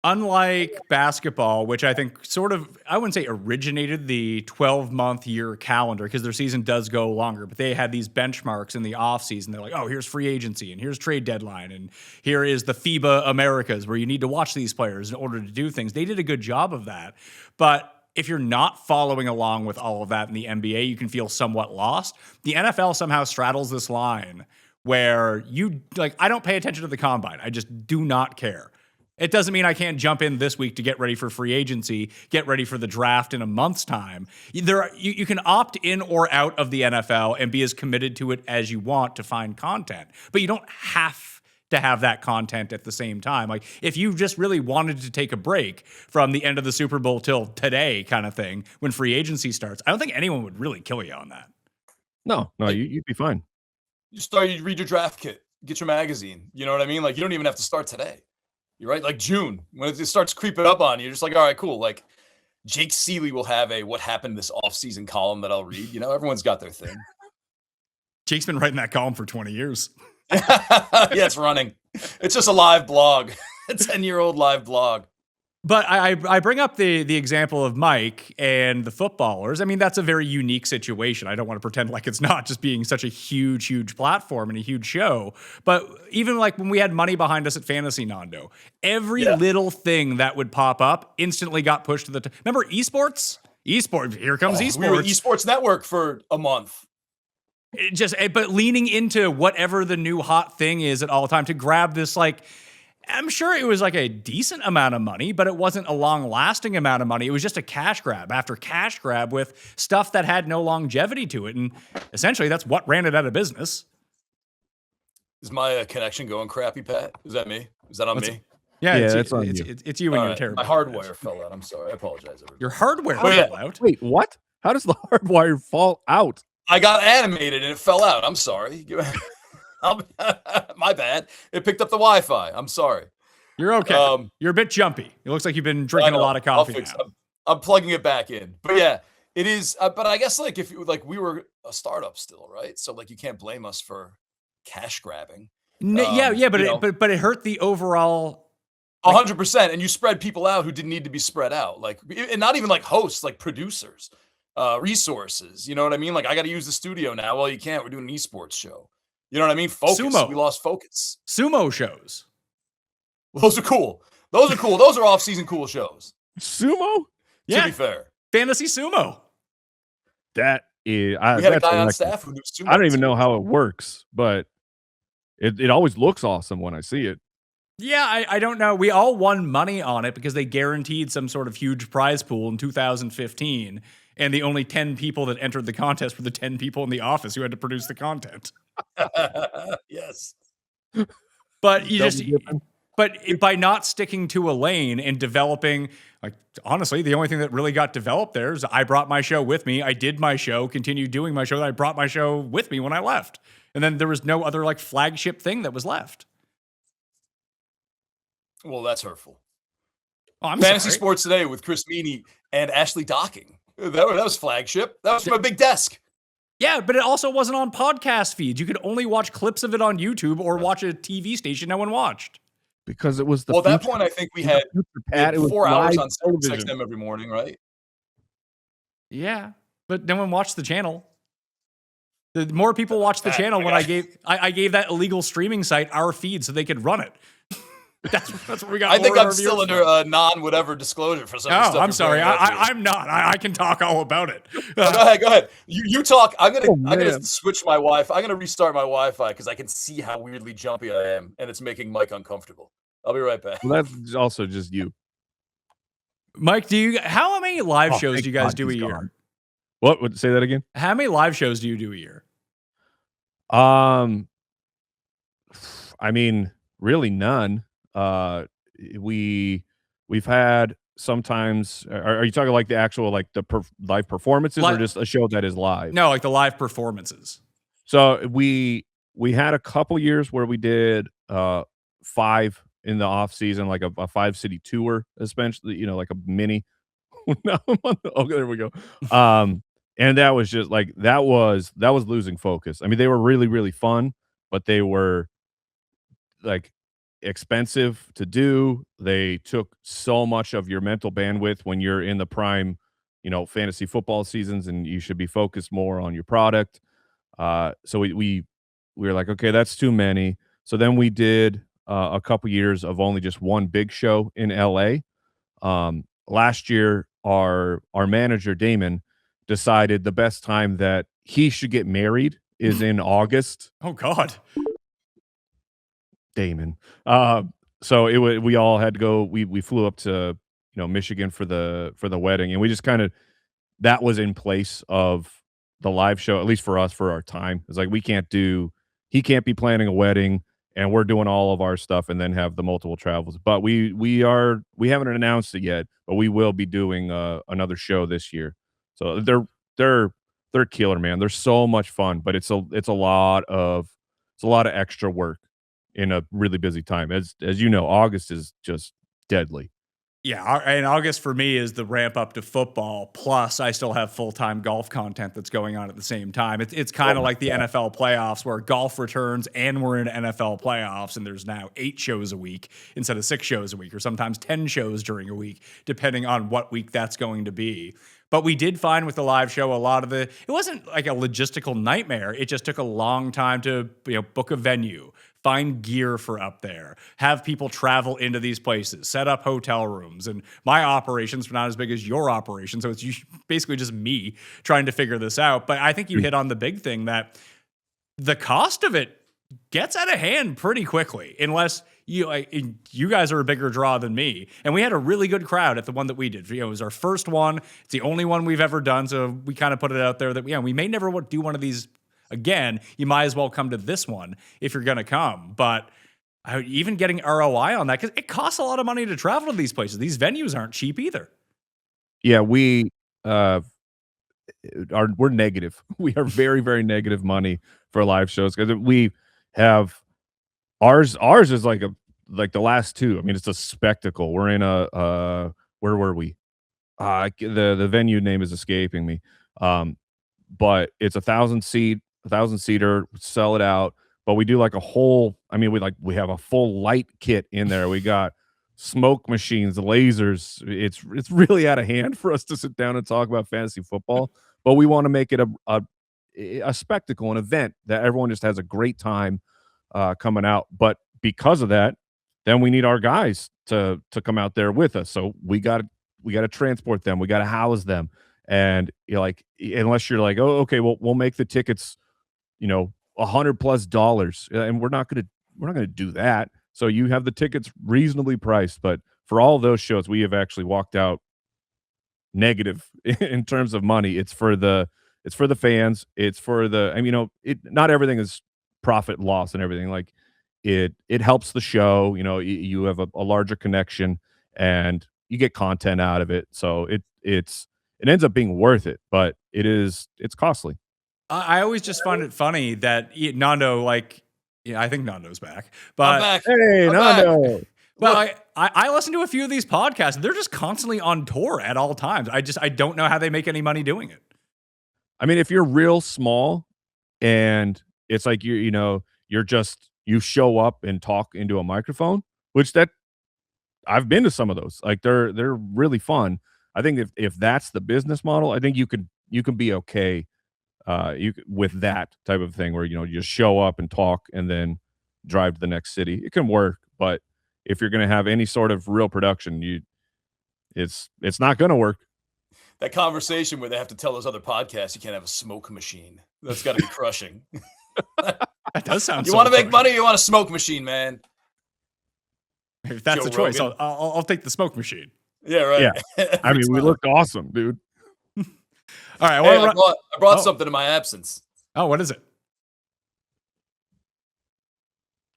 [SPEAKER 3] unlike basketball, which I think sort of, I wouldn't say originated the 12-month year calendar because their season does go longer, but they had these benchmarks in the offseason. They're like, oh, here's free agency and here's trade deadline and here is the FIBA Americas where you need to watch these players in order to do things. They did a good job of that. But if you're not following along with all of that in the NBA, you can feel somewhat lost. The NFL somehow straddles this line where I don't pay attention to the combine. I just do not care. It doesn't mean I can't jump in this week to get ready for free agency, get ready for the draft in a month's time. You can opt in or out of the NFL and be as committed to it as you want to find content, but you don't have to have that content at the same time. Like if you just really wanted to take a break from the end of the Super Bowl till today kind of thing, when free agency starts, I don't think anyone would really kill you on that.
[SPEAKER 2] No, you'd be fine.
[SPEAKER 1] You read your draft kit, get your magazine. You know what I mean? Like you don't even have to start today. You're right. Like June, when it starts creeping up on you, you're just like, all right, cool. Like Jake Seeley will have a what happened this offseason column that I'll read. Everyone's got their thing.
[SPEAKER 3] Jake's been writing that column for 20 years.
[SPEAKER 1] Yeah, it's running. It's just a live blog. A 10-year-old live blog.
[SPEAKER 3] But I bring up the example of Mike and the footballers. I mean, that's a very unique situation. I don't want to pretend like it's not just being such a huge, huge platform and a huge show. But even like when we had money behind us at Fantasy Nando, every little thing that would pop up instantly got pushed to the remember esports? Esports, here comes esports.
[SPEAKER 1] We were esports network for a month.
[SPEAKER 3] But leaning into whatever the new hot thing is at all time to grab this I'm sure it was like a decent amount of money, but it wasn't a long-lasting amount of money. It was just a cash grab after cash grab with stuff that had no longevity to it. And essentially, that's what ran it out of business.
[SPEAKER 1] Is my connection going crappy, Pat? Is that me? Is that on me?
[SPEAKER 3] Yeah,
[SPEAKER 2] it's on you.
[SPEAKER 3] It's you and your terrible.
[SPEAKER 1] My hardwire fell out. I'm sorry. I apologize, everybody.
[SPEAKER 3] Your hardware fell out?
[SPEAKER 2] Wait, what? How does the hardwire fall out?
[SPEAKER 1] I got animated and it fell out. I'm sorry. My bad. It picked up the Wi-Fi. I'm sorry.
[SPEAKER 3] You're okay. You're a bit jumpy. It looks like you've been drinking a lot of coffee now.
[SPEAKER 1] I'm plugging it back in. But yeah, it is. But I guess if we were a startup still, right? So you can't blame us for cash grabbing.
[SPEAKER 3] But it hurt the overall.
[SPEAKER 1] 100%. And you spread people out who didn't need to be spread out. And not even hosts, producers, resources. You know what I mean? I got to use the studio now. Well, you can't. We're doing an esports show. You know what I mean? Focus.
[SPEAKER 3] Sumo.
[SPEAKER 1] We lost focus.
[SPEAKER 3] Sumo shows.
[SPEAKER 1] Those are cool. Those are off-season cool shows.
[SPEAKER 2] Sumo?
[SPEAKER 1] To be fair.
[SPEAKER 3] Fantasy sumo.
[SPEAKER 2] That is...
[SPEAKER 1] We had a guy on staff who knew sumo.
[SPEAKER 2] I don't even know how it works, but it always looks awesome when I see it.
[SPEAKER 3] Yeah, I don't know. We all won money on it because they guaranteed some sort of huge prize pool in 2015. And the only 10 people that entered the contest were the 10 people in the office who had to produce the content.
[SPEAKER 1] Yes.
[SPEAKER 3] But by not sticking to a lane and developing, honestly, the only thing that really got developed there is I brought my show with me. I did my show, continued doing my show. I brought my show with me when I left. And then there was no other flagship thing that was left.
[SPEAKER 1] Well, that's hurtful.
[SPEAKER 3] Oh, I'm
[SPEAKER 1] Fantasy
[SPEAKER 3] sorry.
[SPEAKER 1] Sports Today with Chris Meany and Ashley Docking. That was flagship. That was from a big desk.
[SPEAKER 3] Yeah, but it also wasn't on podcast feeds. You could only watch clips of it on YouTube or watch a TV station no one watched.
[SPEAKER 2] because it was the
[SPEAKER 1] Well, at that
[SPEAKER 2] future.
[SPEAKER 1] point, I think
[SPEAKER 2] It was the future,
[SPEAKER 1] we had
[SPEAKER 2] Pat. It was
[SPEAKER 1] 4 hours
[SPEAKER 2] live
[SPEAKER 1] on
[SPEAKER 2] television.
[SPEAKER 1] XM every morning, right?
[SPEAKER 3] Yeah, but no one watched the channel. The more people watched the
[SPEAKER 1] Pat,
[SPEAKER 3] channel when
[SPEAKER 1] I
[SPEAKER 3] I gave that illegal streaming site our feed so they could run it. That's what we got.
[SPEAKER 1] I think
[SPEAKER 3] more of
[SPEAKER 1] I'm
[SPEAKER 3] our
[SPEAKER 1] still
[SPEAKER 3] viewers
[SPEAKER 1] under
[SPEAKER 3] from.
[SPEAKER 1] a non-whatever disclosure for some of the
[SPEAKER 3] Oh,
[SPEAKER 1] stuff
[SPEAKER 3] I'm
[SPEAKER 1] you're
[SPEAKER 3] sorry.
[SPEAKER 1] bringing up here.
[SPEAKER 3] I'm not. I can talk all about it.
[SPEAKER 1] Go ahead, go ahead. You talk. I'm
[SPEAKER 2] Oh,
[SPEAKER 1] gonna
[SPEAKER 2] man.
[SPEAKER 1] switch my Wi-Fi. I'm gonna restart my Wi-Fi because I can see how weirdly jumpy I am, and it's making Mike uncomfortable. I'll be right back.
[SPEAKER 2] Well, that's also just you.
[SPEAKER 3] Mike, how many live
[SPEAKER 2] Oh,
[SPEAKER 3] shows
[SPEAKER 2] thank
[SPEAKER 3] do you guys
[SPEAKER 2] God
[SPEAKER 3] do a
[SPEAKER 2] he's
[SPEAKER 3] year?
[SPEAKER 2] gone. What? Would say that again?
[SPEAKER 3] How many live shows do you do a year?
[SPEAKER 2] I mean, really none. We've had sometimes. Are you talking like the actual like the live performances, or just a show that is live?
[SPEAKER 3] No, like the live performances.
[SPEAKER 2] So we had a couple years where we did 5 in the off season, like a 5-city tour, especially, like a mini. Now I'm on okay, there we go. And that was just like that was losing focus. I mean, they were really, really fun, but they were like expensive to do. They took so much of your mental bandwidth when you're in the prime, fantasy football seasons, and you should be focused more on your product. So we were like, okay, that's too many. So then we did a couple years of only just one big show in LA. Last year, our manager Damon decided the best time that he should get married is in August.
[SPEAKER 3] Oh God.
[SPEAKER 2] Damon. So we all had to go. We flew up to Michigan for the wedding, and we just kind of that was in place of the live show, at least for us, for our time. It's like he can't be planning a wedding and we're doing all of our stuff and then have the multiple travels. But we haven't announced it yet, but we will be doing another show this year. So they're killer, man. They're so much fun, but it's a lot of extra work in a really busy time. As you know, August is just deadly.
[SPEAKER 3] Yeah, and August for me is the ramp up to football. Plus, I still have full-time golf content that's going on at the same time. It's kind of like the NFL playoffs where golf returns and we're in NFL playoffs, and there's now 8 shows a week instead of 6 shows a week, or sometimes 10 shows during a week, depending on what week that's going to be. But we did find with the live show it wasn't like a logistical nightmare. It just took a long time to book a venue, find gear for up there, have people travel into these places, set up hotel rooms. And my operations are not as big as your operation, so it's basically just me trying to figure this out. But I think you hit on the big thing that the cost of it gets out of hand pretty quickly, unless you guys are a bigger draw than me. And we had a really good crowd at the one that we did. It was our first one. It's the only one we've ever done, so we kind of put it out there that we may never do one of these again. You might as well come to this one if you're going to come. But even getting ROI on that, because it costs a lot of money to travel to these places. These venues aren't cheap either.
[SPEAKER 2] Yeah, we're negative. We are very, very negative money for live shows because we have ours is like the last 2. I mean, it's a spectacle. We're in a where were we? The venue name is escaping me. But it's 1,000-seater, sell it out. But we do like a whole, I mean, we have a full light kit in there. We got smoke machines, lasers. It's really out of hand for us to sit down and talk about fantasy football. But we want to make it a spectacle, an event that everyone just has a great time coming out. But because of that, then we need our guys to come out there with us. So we got to transport them. We got to house them. And unless you're like, oh, okay, we'll make the tickets, $100+ and we're not gonna do that. So you have the tickets reasonably priced, but for all those shows, we have actually walked out negative in terms of money. It's for the fans. It's for not everything is profit loss and everything. Like it helps the show. You have a larger connection and you get content out of it. So it ends up being worth it, but it's costly.
[SPEAKER 3] I always just find it funny that Nando, I think Nando's back. But
[SPEAKER 1] I'm back.
[SPEAKER 2] Hey, Nando.
[SPEAKER 3] But I listen to a few of these podcasts, and they're just constantly on tour at all times. I don't know how they make any money doing it.
[SPEAKER 2] I mean, if you're real small and it's like you show up and talk into a microphone, which that I've been to some of those. Like they're really fun. I think if that's the business model, I think you can be okay with that type of thing where you just show up and talk and then drive to the next city. It can work, but if you're going to have any sort of real production, it's not going to work.
[SPEAKER 1] That conversation where they have to tell those other podcasts you can't have a smoke machine. That's got to be crushing.
[SPEAKER 3] That does sound.
[SPEAKER 1] You want to make money? You want a smoke machine, man?
[SPEAKER 3] If that's
[SPEAKER 1] Joe
[SPEAKER 3] the choice,
[SPEAKER 1] Rogan.
[SPEAKER 3] I'll take the smoke machine.
[SPEAKER 1] Yeah, right.
[SPEAKER 2] Yeah. I mean, we looked awesome, dude.
[SPEAKER 3] All right.
[SPEAKER 1] Hey, I brought something in my absence.
[SPEAKER 3] Oh, what is it?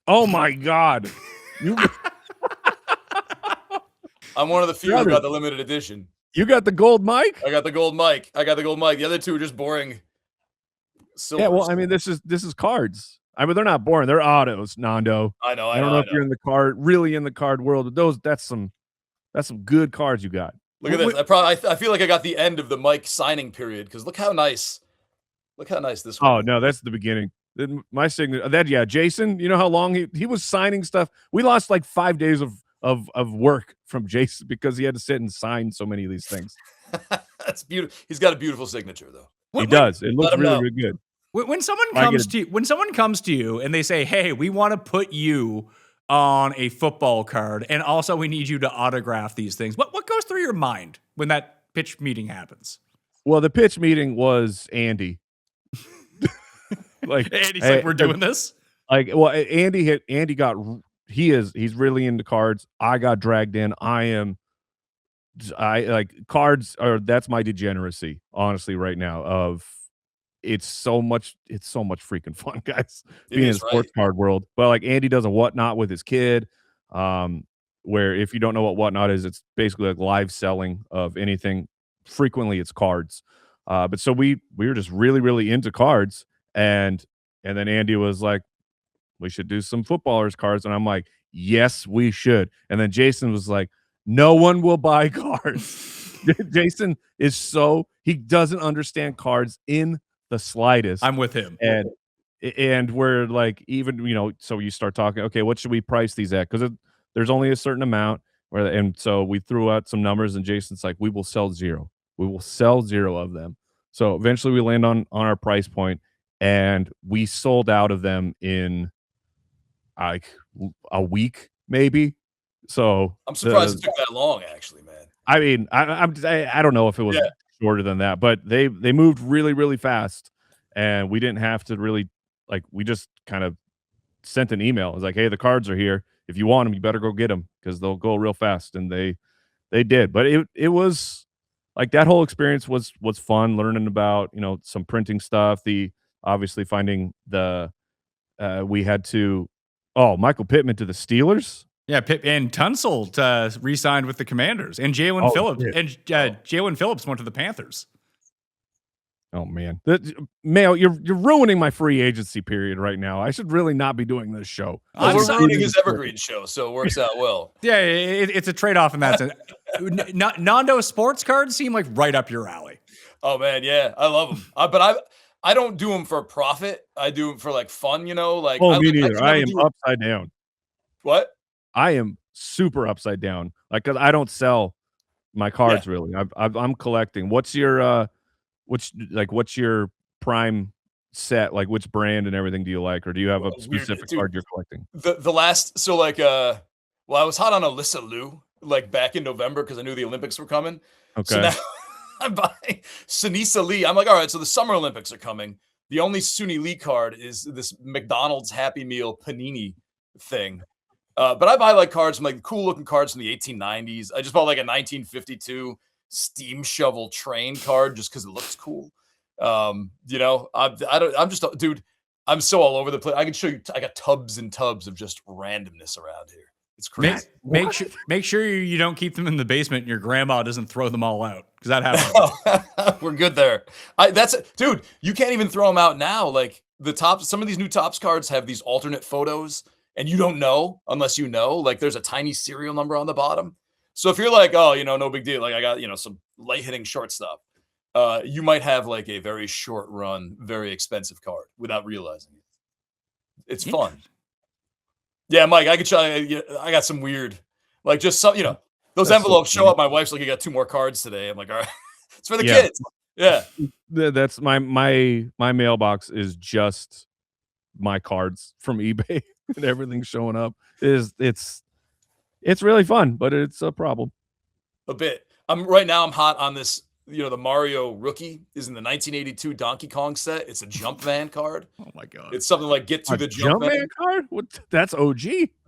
[SPEAKER 2] Oh my God.
[SPEAKER 1] I'm one of the few who got the limited edition.
[SPEAKER 2] You got the gold mic?
[SPEAKER 1] I got the gold mic. The other two are just boring silver.
[SPEAKER 2] Yeah, well, I mean, this is cards. I mean, they're not boring. They're autos, Nando.
[SPEAKER 1] I know.
[SPEAKER 2] I don't know if you're in the card world. That's some good cards you got.
[SPEAKER 1] Look at this. I feel like I got the end of the Mike signing period because look how nice this one.
[SPEAKER 2] Oh no, that's the beginning. My signature. Jason. You know how long he was signing stuff. We lost like 5 days of work from Jason because he had to sit and sign so many of these things.
[SPEAKER 1] That's beautiful. He's got a beautiful signature though.
[SPEAKER 2] He does. It looks really, really good.
[SPEAKER 3] When someone comes to you and they say, "Hey, we want to put you on a football card, and also we need you to autograph these things," what goes through your mind when that pitch meeting happens?
[SPEAKER 2] Well, the pitch meeting was Andy.
[SPEAKER 3] Andy's like, "We're doing this."
[SPEAKER 2] Like, well, he's really into cards. I got dragged in. I like cards that's my degeneracy, honestly, right now. It's so much freaking fun, guys, being in the sports card world. But like Andy does a whatnot with his kid, where if you don't know what whatnot is, it's basically like live selling of anything. Frequently it's cards. But so we were just really, really into cards. And then Andy was like, we should do some footballers cards. And I'm like, yes, we should. And then Jason was like, no one will buy cards. Jason he doesn't understand cards in the slightest.
[SPEAKER 3] I'm with him.
[SPEAKER 2] And we're like, even, so you start talking, okay, what should we price these at? Because there's only a certain amount. And so we threw out some numbers and Jason's like, we will sell 0. We will sell 0 of them. So eventually we land on our price point and we sold out of them in like a week, maybe. So
[SPEAKER 1] I'm surprised it took that long, actually, man.
[SPEAKER 2] I mean, I don't know if it was shorter than that, but they moved really, really fast, and we didn't have to really we just kind of sent an email. It was like, hey, the cards are here. If you want them, you better go get them because they'll go real fast, and they did. But it was like that whole experience was fun, learning about some printing stuff. Obviously finding we had to Michael Pittman to the Steelers.
[SPEAKER 3] Yeah, and Tunsil re-signed with the Commanders, and Jalen Phillips.
[SPEAKER 2] Yeah.
[SPEAKER 3] And Jalen Phillips went to the Panthers.
[SPEAKER 2] Oh man, Mayo, you're ruining my free agency period right now. I should really not be doing this show.
[SPEAKER 1] We're ruining his evergreen show, so it works out well.
[SPEAKER 3] Yeah, it's a trade-off in that sense. Nando sports cards seem like right up your alley.
[SPEAKER 1] Oh man, yeah, I love them. But I don't do them for profit. I do them for fun. Me
[SPEAKER 2] neither. I am upside down.
[SPEAKER 1] What?
[SPEAKER 2] I am super upside down, because I don't sell my cards really. I'm collecting. What's your prime set? Like, which brand and everything do you like, or do you have a specific card you're collecting?
[SPEAKER 1] The last, I was hot on Alyssa Liu back in November because I knew the Olympics were coming.
[SPEAKER 2] Okay.
[SPEAKER 1] So now I'm buying Sunisa Lee. I'm like, all right, so the Summer Olympics are coming. The only Suni Lee card is this McDonald's Happy Meal Panini thing. But I buy cards from cool looking cards from the 1890s. I just bought a 1952 steam shovel train card just because it looks cool. I'm just, dude, I'm so all over the place. I can show you. I got tubs and tubs of just randomness around here. It's crazy.
[SPEAKER 3] Make sure you don't keep them in the basement and your grandma doesn't throw them all out, because that happens.
[SPEAKER 1] We're good there. Dude, you can't even throw them out now. Some of these new Topps cards have these alternate photos. And you don't know unless you know. There's a tiny serial number on the bottom. So if you're no big deal. I got, some light hitting shortstop. You might have a very short run, very expensive card without realizing it. It's fun. Yeah, Mike, I could try. I got some weird, like just some, those
[SPEAKER 2] That's so
[SPEAKER 1] envelopes show
[SPEAKER 2] funny.
[SPEAKER 1] up. My wife's like, "You got 2 more cards today." I'm like, "All right, it's for the
[SPEAKER 2] Yeah.
[SPEAKER 1] kids." Yeah,
[SPEAKER 2] That's my mailbox is just my cards from eBay and everything showing up. It's really fun, but it's a problem.
[SPEAKER 1] a bit. I'm hot on this. The Mario rookie is in the 1982 Donkey Kong set. It's a Jump Van card.
[SPEAKER 3] Oh my god.
[SPEAKER 1] It's something like Get to
[SPEAKER 2] A
[SPEAKER 1] the Jump Van.
[SPEAKER 2] Jumpman card? What? That's OG.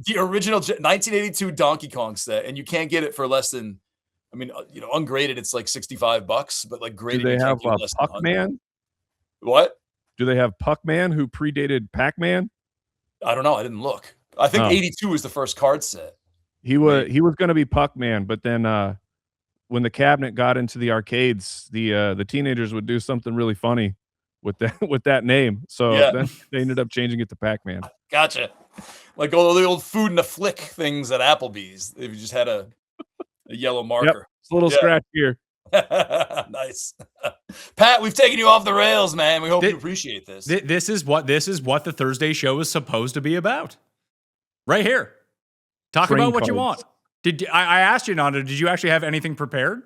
[SPEAKER 1] The original 1982 Donkey Kong set, and you can't get it for less than, ungraded, it's like $65, but like
[SPEAKER 2] Do
[SPEAKER 1] graded,
[SPEAKER 2] they
[SPEAKER 1] you
[SPEAKER 2] have
[SPEAKER 1] can't get less than 100.
[SPEAKER 2] Puck-Man?
[SPEAKER 1] What?
[SPEAKER 2] Do they have Puck-Man who predated Pac-Man?
[SPEAKER 1] I don't know. I didn't look. I think
[SPEAKER 2] Oh.
[SPEAKER 1] 82 was the first card set.
[SPEAKER 2] He was going to be Puck-Man, but then when the cabinet got into the arcades, the teenagers would do something really funny with that name. So
[SPEAKER 1] Yeah.
[SPEAKER 2] then they ended up changing it to Pac-Man.
[SPEAKER 1] Gotcha. Like all the old food and a flick things at Applebee's. If you just had a yellow marker.
[SPEAKER 2] It's a little
[SPEAKER 1] Yeah.
[SPEAKER 2] scratch here.
[SPEAKER 1] Nice. Pat, we've taken you off the rails, man. We hope you appreciate this.
[SPEAKER 3] This is what the Thursday show is supposed to be about. Right here. Talk
[SPEAKER 2] Train
[SPEAKER 3] about what you
[SPEAKER 2] cards.
[SPEAKER 3] want. I asked you, Nando, did you actually have anything prepared?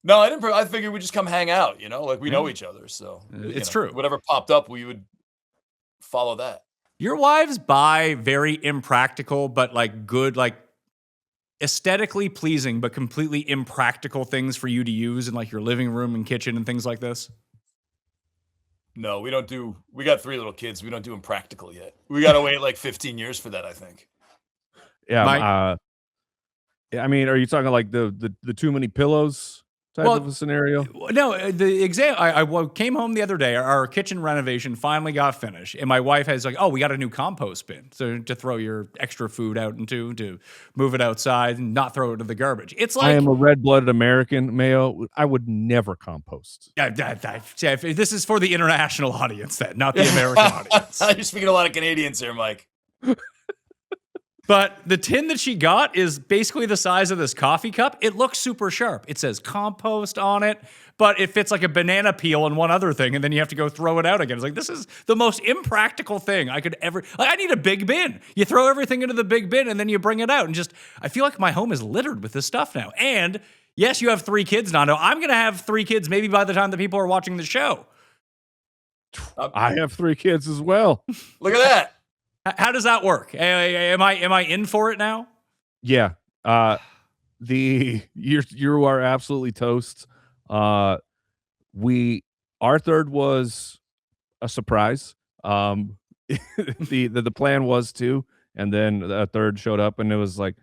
[SPEAKER 1] No, I didn't. I figured we'd just come hang out, like we know each other. So
[SPEAKER 3] It's true.
[SPEAKER 1] Whatever popped up, we would follow that.
[SPEAKER 3] Your wives buy very impractical, but like good, like aesthetically pleasing, but completely impractical things for you to use in like your living room and kitchen and things like this.
[SPEAKER 1] No, we don't do. We got 3 little kids. We don't do impractical yet. We got to wait like 15 years for that, I think.
[SPEAKER 2] Yeah. I mean, are you talking like the too many pillows type of a scenario?
[SPEAKER 3] No, the exam. I came home the other day. Our kitchen renovation finally got finished, and my wife has like, "Oh, we got a new compost bin, so to throw your extra food out into, to move it outside and not throw it in the garbage." It's like
[SPEAKER 2] I am a red-blooded American, Mayo. I would never compost.
[SPEAKER 3] Yeah, this is for the international audience, then, not the American audience.
[SPEAKER 1] You're speaking a lot of Canadians here, Mike.
[SPEAKER 3] But the tin that she got is basically the size of this coffee cup. It looks super sharp. It says compost on it, but it fits like a banana peel and one other thing, and then you have to go throw it out again. It's like, this is the most impractical thing I could ever... Like, I need a big bin. You throw everything into the big bin, and then you bring it out, and just... I feel like my home is littered with this stuff now. And, yes, you have 3 kids, Nando. I'm going to have 3 kids maybe by the time the people are watching the show.
[SPEAKER 2] I have 3 kids as well.
[SPEAKER 1] Look at that.
[SPEAKER 3] How does that work? Am I in for it now?
[SPEAKER 2] Yeah. You are absolutely toast. Our third was a surprise. The plan was 2, and then a third showed up, and it was like,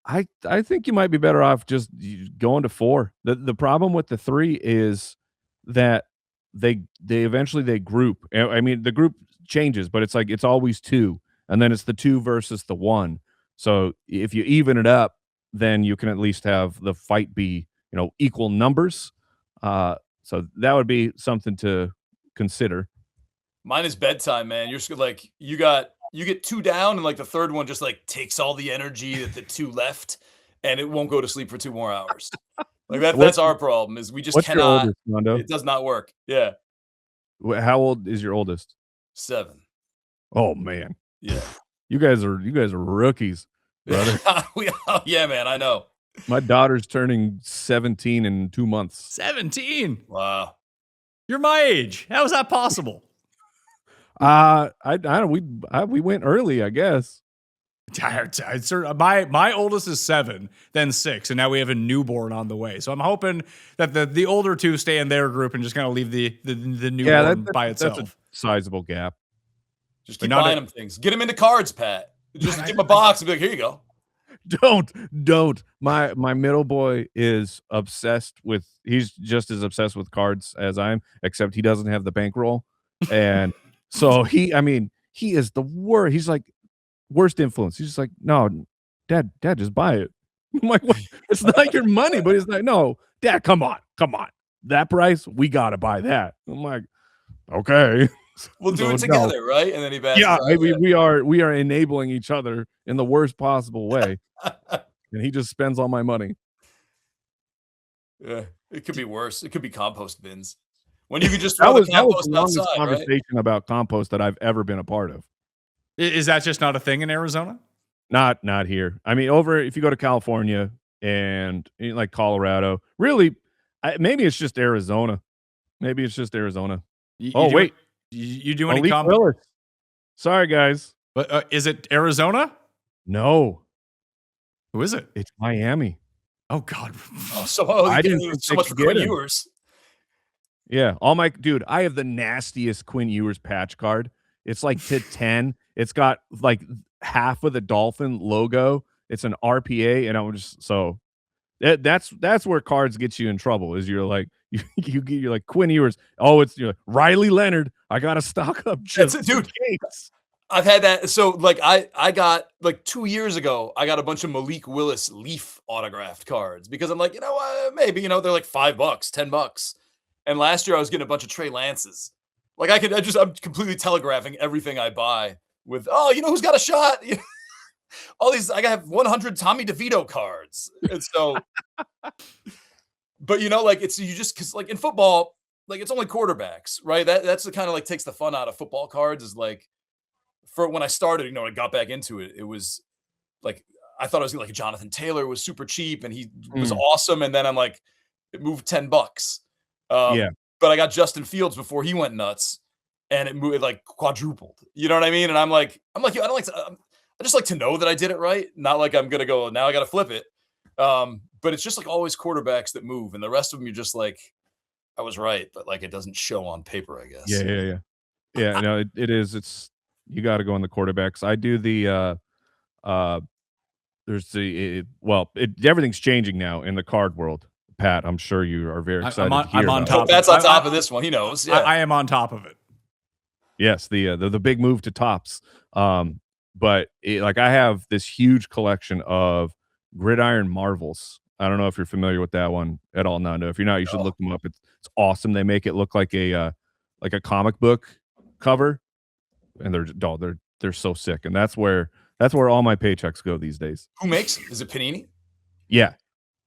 [SPEAKER 2] I think you might be better off just going to 4. The problem with the 3 is that they eventually group. I mean, the group changes, but it's always 2, and then it's the 2 versus the 1. So if you even it up, then you can at least have the fight be equal numbers. So that would be something to consider.
[SPEAKER 1] Mine is bedtime, man. You're just like you get 2 down, and like the third one just like takes all the energy that the 2 left, and it won't go to sleep for 2 more hours. Like that's our problem, is we just
[SPEAKER 2] What's your
[SPEAKER 1] cannot.
[SPEAKER 2] oldest, Nando?
[SPEAKER 1] It does not work. Yeah,
[SPEAKER 2] How old is your oldest?
[SPEAKER 1] 7.
[SPEAKER 2] Oh man,
[SPEAKER 1] Yeah.
[SPEAKER 2] you guys are rookies, brother.
[SPEAKER 1] Yeah, man. I know.
[SPEAKER 2] My daughter's turning 17 in 2 months.
[SPEAKER 3] 17.
[SPEAKER 1] Wow.
[SPEAKER 3] You're my age. How is that possible?
[SPEAKER 2] I don't. We went early, I guess.
[SPEAKER 3] My oldest is 7, then 6, and now we have a newborn on the way. So I'm hoping that the older 2 stay in their group and just kind of leave the newborn by itself.
[SPEAKER 2] That's a sizable gap.
[SPEAKER 1] Just keep buying them things. Get them into cards, Pat. Just give him a box and be like, here you go.
[SPEAKER 2] Don't. My middle boy is obsessed with. He's just as obsessed with cards as I am, except he doesn't have the bankroll, and so he is the worst. He's like worst influence. He's just like, no, dad, just buy it. I'm like, what? It's not your money, but he's like, no, dad, come on, that price, we gotta buy that. I'm like, okay.
[SPEAKER 1] We'll do
[SPEAKER 2] So,
[SPEAKER 1] it together, right? And then he backs.
[SPEAKER 2] Yeah, we are enabling each other in the worst possible way, and he just spends all my money.
[SPEAKER 1] Yeah, it could be worse. It could be compost bins when you could just throw
[SPEAKER 2] That was
[SPEAKER 1] the
[SPEAKER 2] the
[SPEAKER 1] compost
[SPEAKER 2] longest
[SPEAKER 1] outside, right?
[SPEAKER 2] conversation about compost that I've ever been a part of.
[SPEAKER 3] Is that just not a thing in Arizona?
[SPEAKER 2] Not here. I mean, over if you go to California and like Colorado, really, maybe it's just Arizona. Maybe it's just Arizona. Oh wait,
[SPEAKER 3] you do any
[SPEAKER 2] Malik
[SPEAKER 3] comp?
[SPEAKER 2] Willis. Sorry, guys.
[SPEAKER 3] But is it Arizona?
[SPEAKER 2] No,
[SPEAKER 3] Who is it?
[SPEAKER 2] it's Miami.
[SPEAKER 3] Oh God.
[SPEAKER 2] I didn't think
[SPEAKER 1] so
[SPEAKER 2] they
[SPEAKER 1] much for
[SPEAKER 2] could
[SPEAKER 1] Quinn
[SPEAKER 2] get him.
[SPEAKER 1] Ewers.
[SPEAKER 2] Yeah, dude, I have the nastiest Quinn Ewers patch card. It's like to 10. It's got like half of the Dolphin logo. It's an RPA, and I'm just so that's where cards get you in trouble. Is you're like you're like Quinn Ewers. Oh, you're like Riley Leonard. I got to stock up just
[SPEAKER 1] Dude.
[SPEAKER 2] in case.
[SPEAKER 1] I've had that. So like I got like 2 years ago, I got a bunch of Malik Willis Leaf autographed cards because I'm like, you know what, maybe, you know, they're like $5, $10. And last year I was getting a bunch of Trey Lances. Like I'm completely telegraphing everything I buy with, oh, you know who's got a shot? All these, I have 100 Tommy DeVito cards. And so, but you know, like cause like in football, like it's only quarterbacks, right? That's the kind of like takes the fun out of football cards is like, for when I started, you know, I got back into it. It was like, I thought it was like Jonathan Taylor was super cheap and he was awesome. And then I'm like, it moved $10.
[SPEAKER 2] Yeah.
[SPEAKER 1] But I got Justin Fields before he went nuts, and it moved, it like quadrupled. You know what I mean? And I'm like, yo, I don't like to. I just like to know that I did it right, not like I'm gonna go now. I got to flip it. But it's just like always quarterbacks that move, and the rest of them you're just like, I was right, but like it doesn't show on paper, I guess.
[SPEAKER 2] Yeah. No, it is. It's you got to go on the quarterbacks. I do the there's everything's changing now in the card world. Pat, I'm sure you are very excited to hear.
[SPEAKER 3] I'm on top.
[SPEAKER 1] That's on top of this one. He knows. Yeah.
[SPEAKER 3] I am on top of it.
[SPEAKER 2] Yes, the big move to tops. But like I have this huge collection of Gridiron Marvels. I don't know if you're familiar with that one at all, Nando. If you're not, you should look them up. It's awesome. They make it look like a comic book cover, and they're so sick. And that's where all my paychecks go these days.
[SPEAKER 1] Who makes it? Is it Panini?
[SPEAKER 2] Yeah.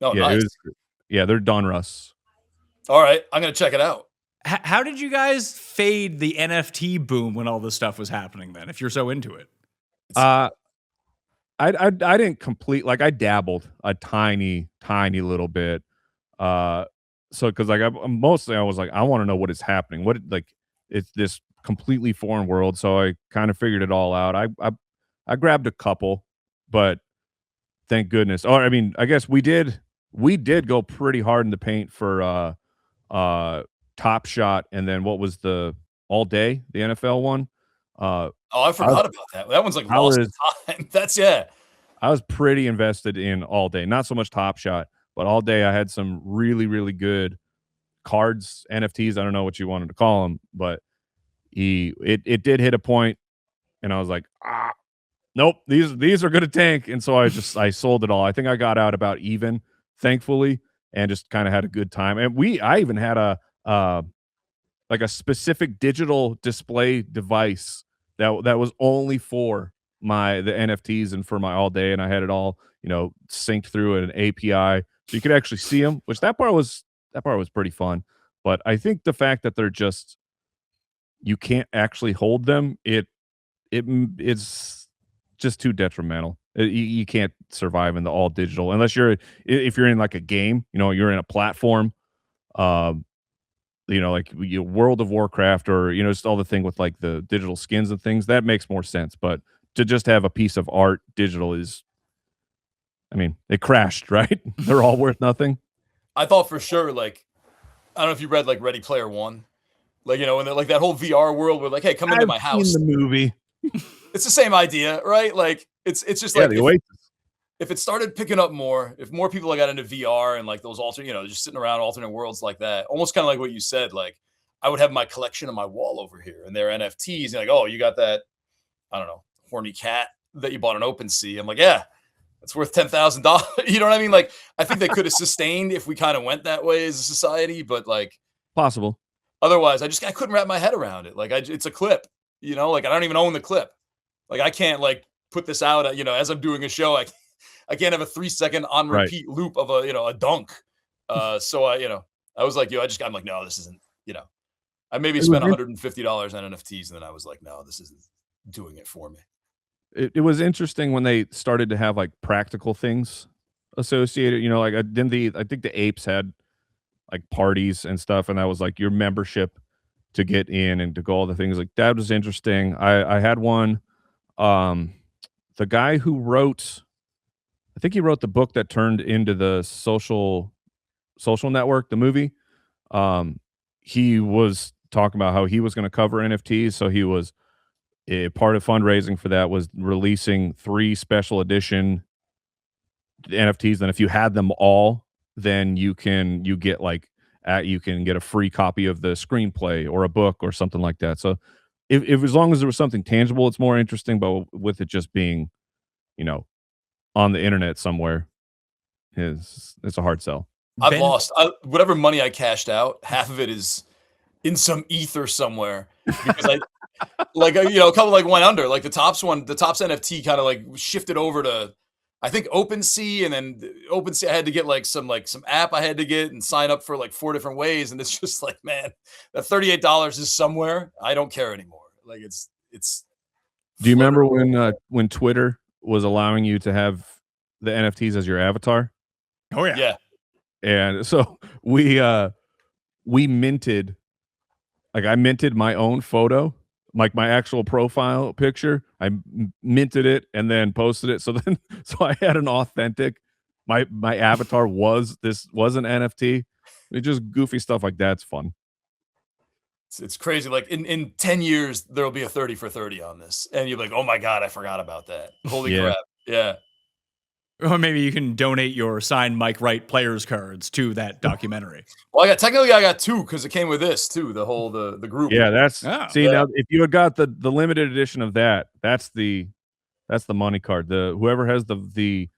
[SPEAKER 1] Oh,
[SPEAKER 2] yeah,
[SPEAKER 1] nice.
[SPEAKER 2] They're Don Russ. All
[SPEAKER 1] right, I'm gonna check it out.
[SPEAKER 3] How did you guys fade the NFT boom when all this stuff was happening? Then, if you're so into it,
[SPEAKER 2] I didn't complete. Like I dabbled a tiny little bit. So because like I was like, I want to know what is happening. It's this completely foreign world. So I kind of figured it all out. I grabbed a couple, but thank goodness. Or I mean, I guess we did go pretty hard in the paint for Top Shot, and then what was the All Day, the NFL one?
[SPEAKER 1] I forgot about that. That one's like lost in time. That's
[SPEAKER 2] I was pretty invested in All Day, not so much Top Shot, but All Day. I had some really, really good cards, NFTs. I don't know what you wanted to call them, but it did hit a point, and I was like, nope, these are going to tank, and so I sold it all. I think I got out about even, thankfully, and just kind of had a good time. And I even had a specific digital display device that was only for the NFTs and for my All Day, and I had it all, synced through an API so you could actually see them, which that part was pretty fun. But I think the fact that they're just, you can't actually hold them, it's just too detrimental. You can't survive in the all digital unless if you're in like a game, you're in a platform, like World of Warcraft, or just all the thing with like the digital skins and things, that makes more sense. But to just have a piece of art digital is, I mean, it crashed, right? They're all worth nothing.
[SPEAKER 1] I thought for sure, like, I don't know if you read like Ready Player One, like, and like that whole VR world where like, hey, come into my house.
[SPEAKER 2] Seen the movie.
[SPEAKER 1] It's the same idea, right? Like it's just like if it started picking up more, if more people got into VR and like those alternate, just sitting around alternate worlds like that, almost kind of like what you said, like I would have my collection on my wall over here and they're NFTs. And like, oh, you got that, I don't know, horny cat that you bought on OpenSea. I'm like, yeah, it's worth $10,000. You know what I mean? Like, I think they could have sustained if we kind of went that way as a society, but like
[SPEAKER 2] possible.
[SPEAKER 1] Otherwise, I couldn't wrap my head around it. Like it's a clip, like I don't even own the clip. Like I can't like put this out, as I'm doing a show. I can't have a 3-second on repeat loop of a dunk. So I was like, I'm like, no, this isn't, I maybe spent $150 on NFTs, and then I was like, no, this isn't doing it for me.
[SPEAKER 2] it was interesting when they started to have like practical things associated. You know, like I think the apes had like parties and stuff, and that was like your membership to get in and to go all the things like that was interesting. I had one. Um, the guy who wrote, I think he wrote the book that turned into the social network, the movie. He was talking about how he was going to cover NFTs, so he was part of fundraising for that was releasing 3 special edition NFTs. And if you had them all, then you can get a free copy of the screenplay or a book or something like that. So if as long as there was something tangible, it's more interesting. But with it just being, on the internet somewhere, it's a hard sell.
[SPEAKER 1] I've lost whatever money I cashed out. Half of it is in some ether somewhere because a couple like went under. Like the Tops NFT kind of like shifted over to, I think, OpenSea, and then OpenSea I had to get like some app I had to get and sign up for like 4 different ways, and it's just like, man, that $38 is somewhere. I don't care anymore. Like it's.
[SPEAKER 2] Do you remember when Twitter was allowing you to have the NFTs as your avatar?
[SPEAKER 3] Oh yeah.
[SPEAKER 1] Yeah.
[SPEAKER 2] And so we minted, like I minted my own photo, like my actual profile picture. I minted it and then posted it. So I had an authentic, my avatar was an NFT. It's just goofy stuff like that's fun.
[SPEAKER 1] It's crazy. Like in 10 years, there'll be a 30 for 30 on this. And you're like, oh my God, I forgot about that. Holy crap. Yeah.
[SPEAKER 3] Or maybe you can donate your signed Mike Wright players cards to that documentary.
[SPEAKER 1] Well, I got 2 because it came with this too. The whole the group.
[SPEAKER 2] Yeah, now if you had got the limited edition of that's the money card. Whoever has the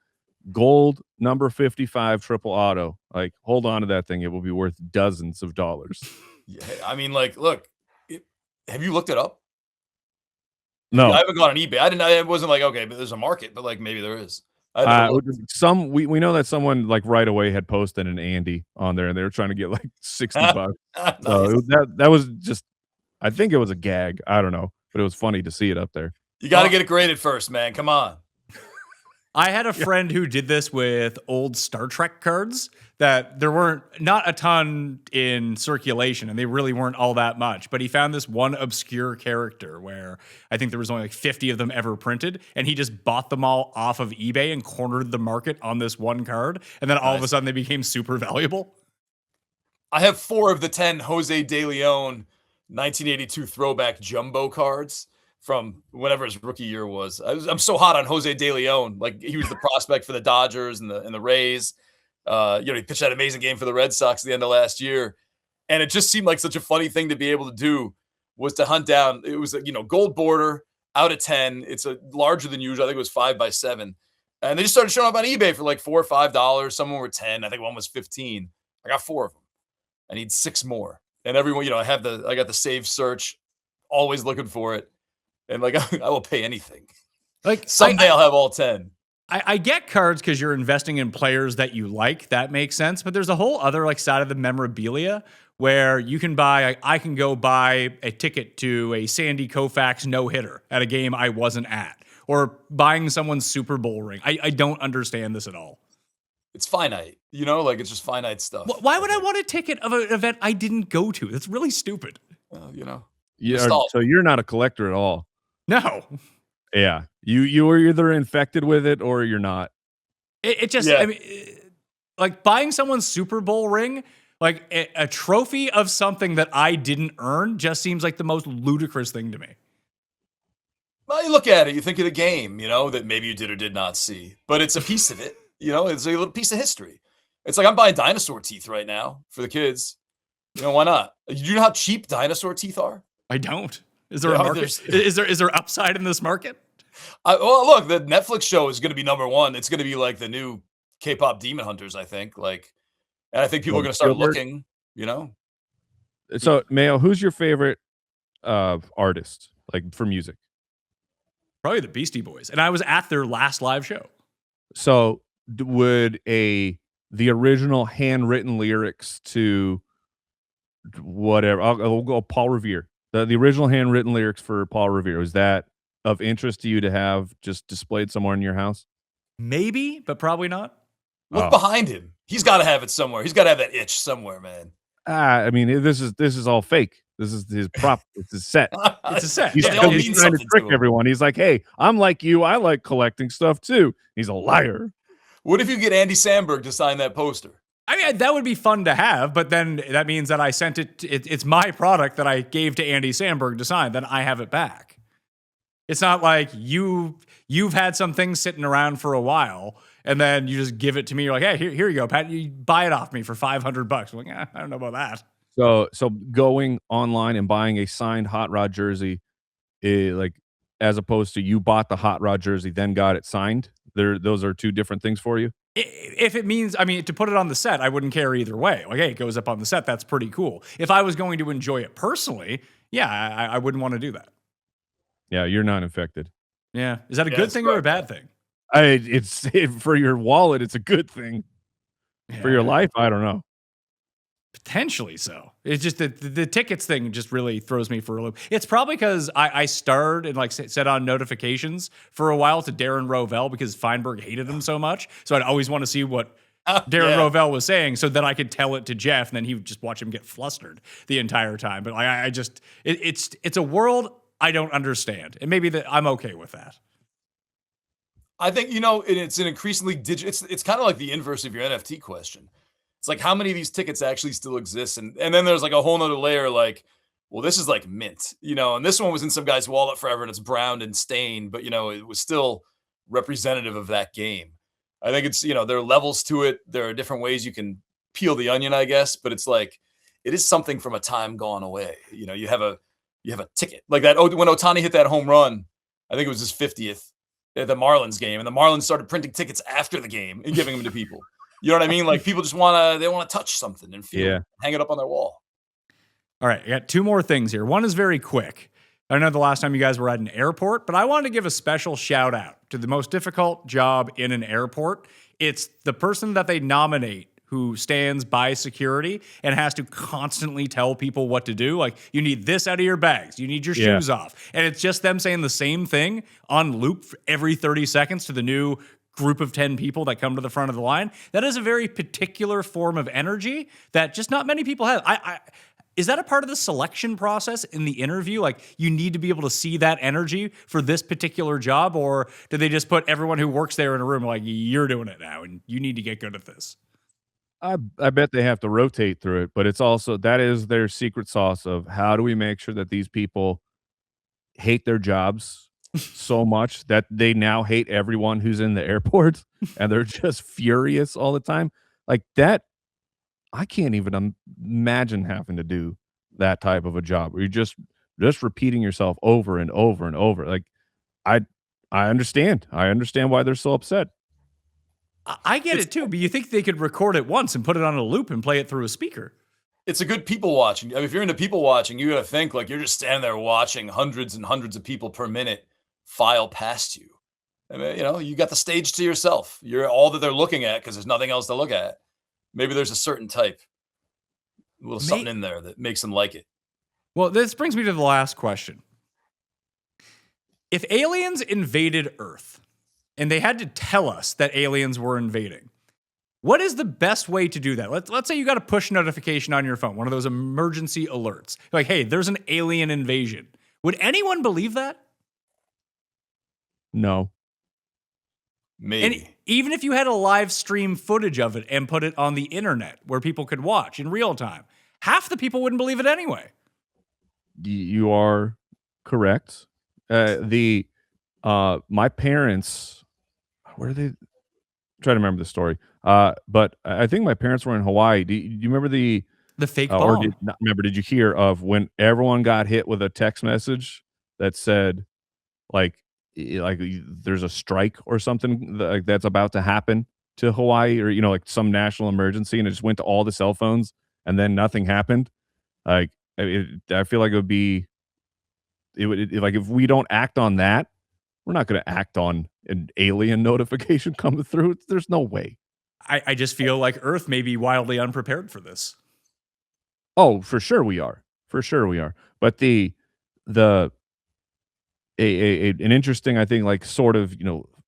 [SPEAKER 2] gold number 55 triple auto, like hold on to that thing. It will be worth dozens of dollars.
[SPEAKER 1] Yeah, I mean, like, look, have you looked it up?
[SPEAKER 2] No,
[SPEAKER 1] I haven't gone on eBay. It wasn't like, okay, but there's a market, but like maybe there is.
[SPEAKER 2] we know that someone like right away had posted an Andy on there, and they were trying to get like $60.
[SPEAKER 1] Nice.
[SPEAKER 2] So that was just, I think it was a gag. I don't know, but it was funny to see it up there.
[SPEAKER 1] You got to get it graded first, man. Come on.
[SPEAKER 3] I had a friend who did this with old Star Trek cards that there weren't not a ton in circulation, and they really weren't all that much. But he found this one obscure character where I think there was only like 50 of them ever printed, and he just bought them all off of eBay and cornered the market on this one card. And then all of a sudden they became super valuable.
[SPEAKER 1] I have 4 of the 10 Jose De Leon 1982 throwback jumbo cards from whenever his rookie year was. I'm so hot on Jose De Leon. Like he was the prospect for the Dodgers and the Rays. He pitched that amazing game for the Red Sox at the end of last year. And it just seemed like such a funny thing to be able to do was to hunt down. It was gold border out of 10. It's a larger than usual. I think it was 5x7. And they just started showing up on eBay for like $4 or $5. Some were 10. I think one was 15. I got 4 of them. I need 6 more. And everyone, I got the save search, always looking for it. And like, I will pay anything. Like someday I'll have all 10.
[SPEAKER 3] I get cards because you're investing in players that you like. That makes sense. But there's a whole other like side of the memorabilia where you can buy, I can go buy a ticket to a Sandy Koufax no-hitter at a game I wasn't at, or buying someone's Super Bowl ring. I don't understand this at all.
[SPEAKER 1] It's finite, like it's just finite stuff.
[SPEAKER 3] Why would I want a ticket of an event I didn't go to? That's really stupid.
[SPEAKER 2] So you're not a collector at all.
[SPEAKER 3] No.
[SPEAKER 2] Yeah. You are either infected with it or you're not.
[SPEAKER 3] It just, I mean, like buying someone's Super Bowl ring, like a trophy of something that I didn't earn, just seems like the most ludicrous thing to me.
[SPEAKER 1] Well, you look at it, you think of the game, that maybe you did or did not see, but it's a piece of it, it's a little piece of history. It's like I'm buying dinosaur teeth right now for the kids. Why not? Do you know how cheap dinosaur teeth are?
[SPEAKER 3] I don't. Is there a market? Is there upside in this market?
[SPEAKER 1] Well, look, the Netflix show is going to be number 1. It's going to be like the new K-pop Demon Hunters, I think. And I think people are going to start looking.
[SPEAKER 2] So, Mayo, who's your favorite artist, like for music?
[SPEAKER 3] Probably the Beastie Boys, and I was at their last live show.
[SPEAKER 2] So, would the original handwritten lyrics to whatever? I'll go Paul Revere. The original handwritten lyrics for Paul Revere, was that of interest to you to have just displayed somewhere in your house?
[SPEAKER 3] Maybe, but probably not.
[SPEAKER 1] Look
[SPEAKER 2] Oh.
[SPEAKER 1] behind him. He's got to have it somewhere. He's got to have that itch somewhere, man.
[SPEAKER 2] I mean, this is all fake. This is his prop. It's his set.
[SPEAKER 3] It's a set.
[SPEAKER 2] He's,
[SPEAKER 1] Yeah, they all
[SPEAKER 2] he's
[SPEAKER 1] mean
[SPEAKER 2] trying to
[SPEAKER 1] something
[SPEAKER 2] trick
[SPEAKER 1] to him.
[SPEAKER 2] everyone. He's like, hey, I'm like you. I like collecting stuff too. He's a liar.
[SPEAKER 1] What if you get Andy Samberg to sign that poster?
[SPEAKER 3] I mean, that would be fun to have, but then that means that I sent it's my product that I gave to Andy Samberg to sign, then I have it back. It's not like you've had some things sitting around for a while, and then you just give it to me. You're like, hey, here you go, Pat. You buy it off me for $500. I'm like, I don't know about that.
[SPEAKER 2] So going online and buying a signed Hot Rod jersey, like as opposed to you bought the Hot Rod jersey then got it signed. Those are two different things for you.
[SPEAKER 3] If it means, I mean, to put it on the set, I wouldn't care either way. Like, hey, it goes up on the set. That's pretty cool. If I was going to enjoy it personally, yeah, I wouldn't want to do that.
[SPEAKER 2] Yeah, you're not infected.
[SPEAKER 3] Yeah. Is that a
[SPEAKER 1] Yeah,
[SPEAKER 3] good
[SPEAKER 1] it's
[SPEAKER 3] thing or a
[SPEAKER 1] right.
[SPEAKER 3] bad thing?
[SPEAKER 2] It's for your wallet. It's a good thing. For your
[SPEAKER 3] Yeah.
[SPEAKER 2] life, I don't know.
[SPEAKER 3] Potentially so. It's just the tickets thing just really throws me for a loop. It's probably because I starred and like set on notifications for a while to Darren Rovell because Feinberg hated him so much. So I'd always want to see what Darren Rovell was saying so that I could tell it to Jeff, and then he would just watch him get flustered the entire time. But like I just it's a world I don't understand, and maybe that I'm okay with that.
[SPEAKER 1] I think, it's an increasingly digital. It's kind of like the inverse of your NFT question. It's like, how many of these tickets actually still exist? And then there's like a whole nother layer, like, well, this is like mint, and this one was in some guy's wallet forever and it's browned and stained, but it was still representative of that game. I think it's, there are levels to it. There are different ways you can peel the onion, I guess, but it's like, it is something from a time gone away. You have a ticket like that. When Ohtani hit that home run, I think it was his 50th at the Marlins game, and the Marlins started printing tickets after the game and giving them to people. You know what I mean? Like people just want to touch something and feel it, hang it up on their wall.
[SPEAKER 3] All right, I got two more things here. One is very quick. I know the last time you guys were at an airport, but I wanted to give a special shout out to the most difficult job in an airport. It's the person that they nominate who stands by security and has to constantly tell people what to do. Like, you need this out of your bags. You need your shoes off. And it's just them saying the same thing on loop for every 30 seconds to the new group of 10 people that come to the front of the line. That is a very particular form of energy that just not many people have. Is that a part of the selection process in the interview? Like, you need to be able to see that energy for this particular job, or do they just put everyone who works there in a room like, you're doing it now and you need to get good at this?
[SPEAKER 2] I bet they have to rotate through it, but it's also that is their secret sauce of how do we make sure that these people hate their jobs so much that they now hate everyone who's in the airport and they're just furious all the time. Like that, I can't even imagine having to do that type of a job where you're just repeating yourself over and over and over. Like I understand. I understand why they're so upset.
[SPEAKER 3] I get it too, but you think they could record it once and put it on a loop and play it through a speaker?
[SPEAKER 1] It's a good people watching. I mean, if you're into people watching, you got to think like you're just standing there watching hundreds and hundreds of people per minute file past you. I mean, you got the stage to yourself. You're all that they're looking at because there's nothing else to look at. Maybe there's a certain type, a little something in there that makes them like it.
[SPEAKER 3] Well, this brings me to the last question. If aliens invaded Earth and they had to tell us that aliens were invading, what is the best way to do that? Let's say you got a push notification on your phone, one of those emergency alerts. Like, hey, there's an alien invasion. Would anyone believe that?
[SPEAKER 2] No.
[SPEAKER 1] Maybe.
[SPEAKER 3] And even if you had a live stream footage of it and put it on the internet where people could watch in real time, half the people wouldn't believe it anyway.
[SPEAKER 2] You are correct. My parents, where are they? I'm trying to remember the story. But I think my parents were in Hawaii. Do you remember the
[SPEAKER 3] fake
[SPEAKER 2] or
[SPEAKER 3] bomb?
[SPEAKER 2] did you hear of when everyone got hit with a text message that said like there's a strike or something like that's about to happen to Hawaii, or like some national emergency, and it just went to all the cell phones and then nothing happened. Like I feel like it would like if we don't act on that, we're not going to act on an alien notification coming through. There's no way.
[SPEAKER 3] I just feel like Earth may be wildly unprepared for this.
[SPEAKER 2] Oh, for sure we are. For sure we are. But an interesting, I think, like sort of,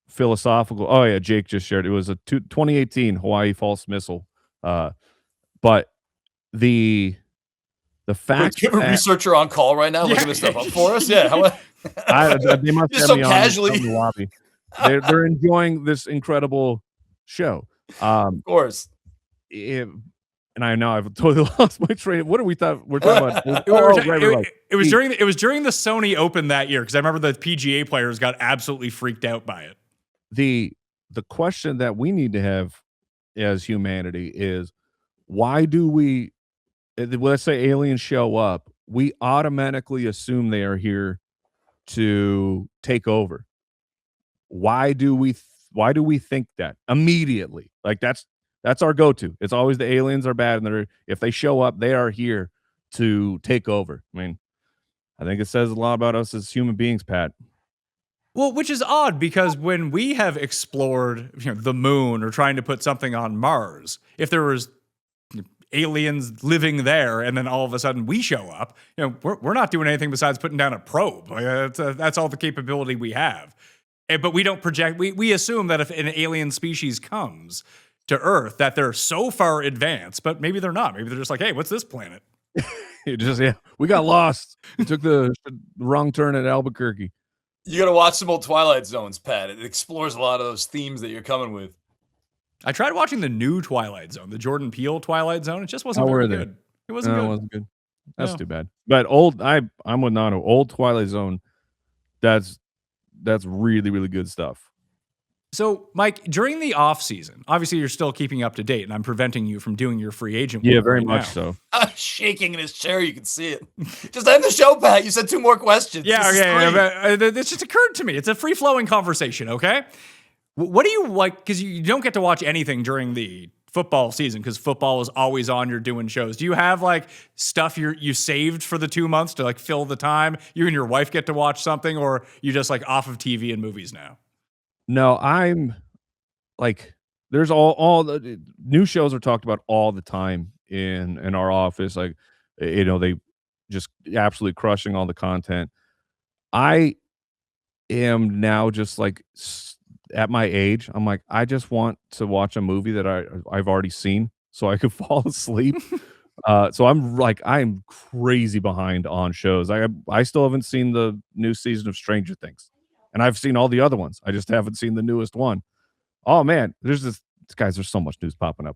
[SPEAKER 2] philosophical. Oh yeah, Jake just shared. It was a 2018 Hawaii false missile. But the
[SPEAKER 1] Wait,
[SPEAKER 2] fact
[SPEAKER 1] do you have a
[SPEAKER 2] that
[SPEAKER 1] researcher on call right now looking this stuff up for us? Yeah.
[SPEAKER 2] they must
[SPEAKER 1] Just
[SPEAKER 2] have
[SPEAKER 1] so
[SPEAKER 2] me
[SPEAKER 1] casually.
[SPEAKER 2] on the lobby. They're enjoying this incredible show.
[SPEAKER 1] Of course.
[SPEAKER 2] And I know I've totally lost my train. What are we thought we're talking about?
[SPEAKER 3] It was during the Sony Open that year because I remember the PGA players got absolutely freaked out by it.
[SPEAKER 2] The question that we need to have as humanity is why do we, let's say aliens show up, we automatically assume they are here to take over. Why do we think that immediately? Like that's our go-to. It's always the aliens are bad, and if they show up, they are here to take over. I mean, I think it says a lot about us as human beings, Pat.
[SPEAKER 3] Well, which is odd because when we have explored the moon or trying to put something on Mars, if there was aliens living there and then all of a sudden we show up, we're not doing anything besides putting down a probe. That's all the capability we have. But we don't project. We assume that if an alien species comes to Earth, that they're so far advanced, but maybe they're not. Maybe they're just like, hey, what's this planet?
[SPEAKER 2] We got lost. We took the wrong turn at Albuquerque.
[SPEAKER 1] You got to watch some old Twilight Zones, Pat. It explores a lot of those themes that you're coming with.
[SPEAKER 3] I tried watching the new Twilight Zone, the Jordan Peele Twilight Zone. It just wasn't very good. It wasn't good.
[SPEAKER 2] It wasn't good. That's too bad. But I'm with Nando. Old Twilight Zone, that's really, really good stuff.
[SPEAKER 3] So, Mike, during the off season, obviously you're still keeping up to date, and I'm preventing you from doing your free agent work.
[SPEAKER 2] Yeah, very
[SPEAKER 3] right
[SPEAKER 2] much
[SPEAKER 3] now.
[SPEAKER 2] so.
[SPEAKER 1] I'm shaking in his chair. You can see it. Just end the show, Pat. You said 2 more questions.
[SPEAKER 3] Yeah. This just occurred to me. It's a free flowing conversation. Okay. What do you like? Because you don't get to watch anything during the football season because football is always on. You're doing shows. Do you have like stuff you saved for the 2 months to like fill the time? You and your wife get to watch something, or you just like off of TV and movies now?
[SPEAKER 2] No, I'm like, there's all the new shows are talked about all the time in our office. Like, they just absolutely crushing all the content. I am now just like at my age, I'm like, I just want to watch a movie that I've already seen so I could fall asleep. So I'm crazy behind on shows. I still haven't seen the new season of Stranger Things. And I've seen all the other ones. I just haven't seen the newest one. Oh man, there's so much news popping up.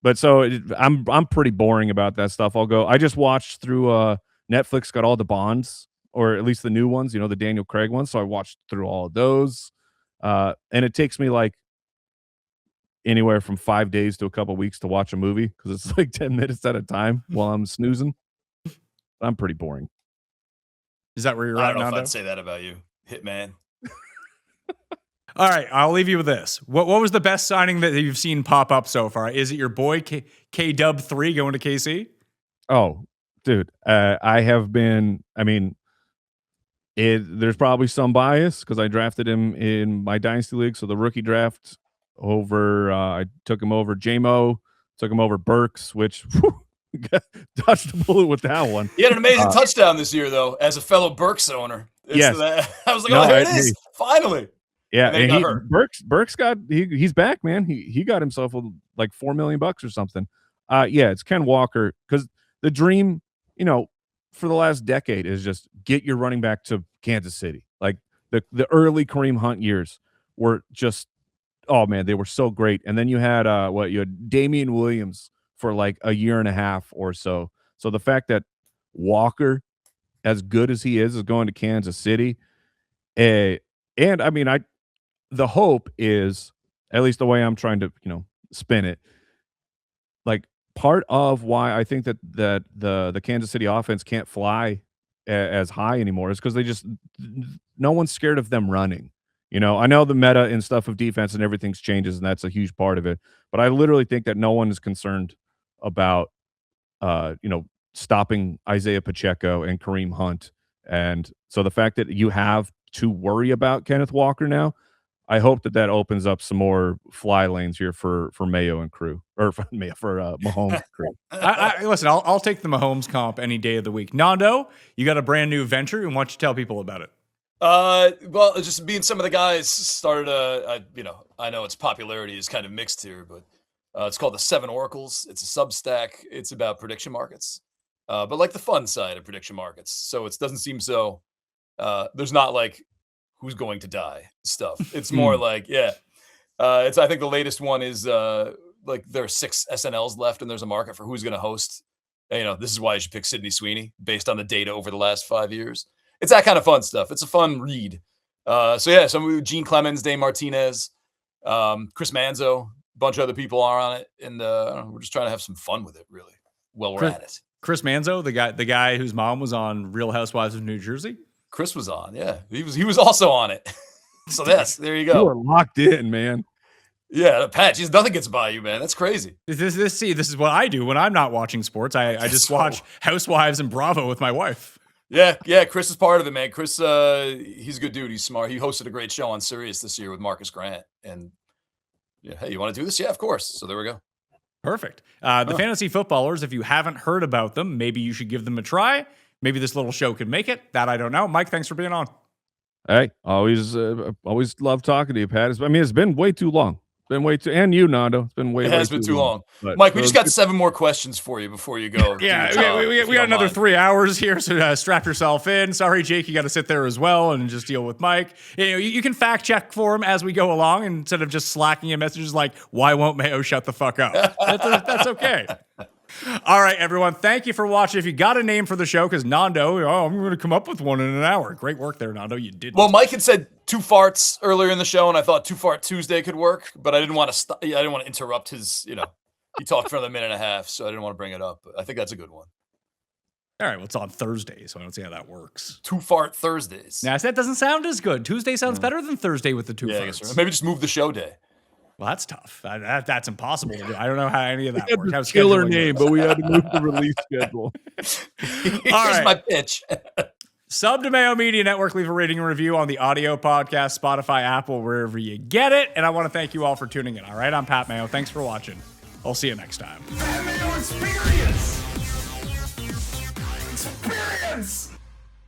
[SPEAKER 2] But so I'm pretty boring about that stuff. I just watched through Netflix got all the Bonds, or at least the new ones, the Daniel Craig ones. So I watched through all of those. And it takes me like anywhere from 5 days to a couple weeks to watch a movie because it's like 10 minutes at a time while I'm snoozing. I'm pretty boring.
[SPEAKER 3] Is that where you're at,
[SPEAKER 1] I don't know
[SPEAKER 3] Nando?
[SPEAKER 1] if I'd say that about you, Hitman.
[SPEAKER 3] All right, I'll leave you with this. What was the best signing that you've seen pop up so far? Is it your boy K-Dub 3 going to KC?
[SPEAKER 2] Oh, dude, I have been. I mean, there's probably some bias because I drafted him in my dynasty league. So the rookie draft I took him over J-Mo, took him over Burks, which dodged the bullet with that one.
[SPEAKER 1] He had an amazing touchdown this year, though, as a fellow Burks owner.
[SPEAKER 2] Yes.
[SPEAKER 1] I was like, here it is, finally.
[SPEAKER 2] Yeah,
[SPEAKER 1] and
[SPEAKER 2] Burks got he's back, man. He got himself like $4 million or something. Yeah, it's Ken Walker because the dream, for the last decade is just get your running back to Kansas City. Like the early Kareem Hunt years were just, oh man, they were so great. And then you had you had Damian Williams for like a year and a half or so. So the fact that Walker, as good as he is going to Kansas City, and I mean, the hope is, at least the way I'm trying to, spin it, like part of why I think that the Kansas City offense can't fly as high anymore is because no one's scared of them running. I know the meta and stuff of defense and everything's changes, and that's a huge part of it. But I literally think that no one is concerned about, stopping Isaiah Pacheco and Kareem Hunt. And so the fact that you have to worry about Kenneth Walker now, I hope that opens up some more fly lanes here for Mayo and crew, or for Mahomes crew.
[SPEAKER 3] Listen, I'll take the Mahomes comp any day of the week. Nando, you got a brand new venture, and why don't you tell people about it?
[SPEAKER 1] Well, just being some of the guys started I know its popularity is kind of mixed here, but it's called the Seven Oracles. It's a Substack. It's about prediction markets, but like the fun side of prediction markets. So it doesn't seem so. There's not like who's going to die stuff. It's more like it's. I think the latest one is like there are 6 SNLs left, and there's a market for who's going to host. And, this is why you should pick Sydney Sweeney based on the data over the last 5 years. It's that kind of fun stuff. It's a fun read. Some Gene Clemens, Dave Martinez, Chris Manzo, a bunch of other people are on it, and we're just trying to have some fun with it. Really, we're at it.
[SPEAKER 3] Chris Manzo, the guy whose mom was on Real Housewives of New Jersey.
[SPEAKER 1] Chris was on, yeah. He was also on it. So there you go.
[SPEAKER 2] You are locked in, man.
[SPEAKER 1] Yeah, Pat, nothing gets by you, man. That's crazy.
[SPEAKER 3] This is what I do when I'm not watching sports. I just watch Housewives and Bravo with my wife.
[SPEAKER 1] Yeah. Chris is part of it, man. Chris, he's a good dude. He's smart. He hosted a great show on Sirius this year with Marcus Grant. And hey, you want to do this? Yeah, of course. So there we go.
[SPEAKER 3] Perfect. The fantasy footballers, if you haven't heard about them, maybe you should give them a try. Maybe this little show could make it. That I don't know. Mike, thanks for being on.
[SPEAKER 2] Hey, always love talking to you, Pat. It's been way too long. And you, Nando. It's been way
[SPEAKER 1] too long.
[SPEAKER 2] But,
[SPEAKER 1] Mike, we just got 7 more questions for you before you go.
[SPEAKER 3] We got another 3 hours here, so strap yourself in. Sorry, Jake, you got to sit there as well and just deal with Mike. You can fact check for him as we go along instead of just slacking him messages like, why won't Mayo shut the fuck up? That's okay. All right, everyone. Thank you for watching. If you got a name for the show, because Nando, I'm going to come up with one in an hour. Great work there, Nando. You did.
[SPEAKER 1] Well, Mike had said 2 farts earlier in the show, and I thought 2 Fart Tuesday could work, but I didn't want to. I didn't want to interrupt his. He talked for another minute and a half, so I didn't want to bring it up. But I think that's a good one.
[SPEAKER 3] All right, well, it's on Thursday, so I don't see how that works.
[SPEAKER 1] 2 Fart Thursdays.
[SPEAKER 3] Now, that doesn't sound as good. Tuesday sounds better than Thursday with the 2 farts.
[SPEAKER 1] Maybe just move the show day.
[SPEAKER 3] Well, that's tough. That's impossible to do. I don't know how any of that works. How
[SPEAKER 2] killer name, but we had to move the release schedule.
[SPEAKER 1] Here's my pitch.
[SPEAKER 3] Sub to Mayo Media Network. Leave a rating and review on the audio podcast, Spotify, Apple, wherever you get it. And I want to thank you all for tuning in. All right, I'm Pat Mayo. Thanks for watching. I'll see you next time.
[SPEAKER 5] Mayo Experience! Experience!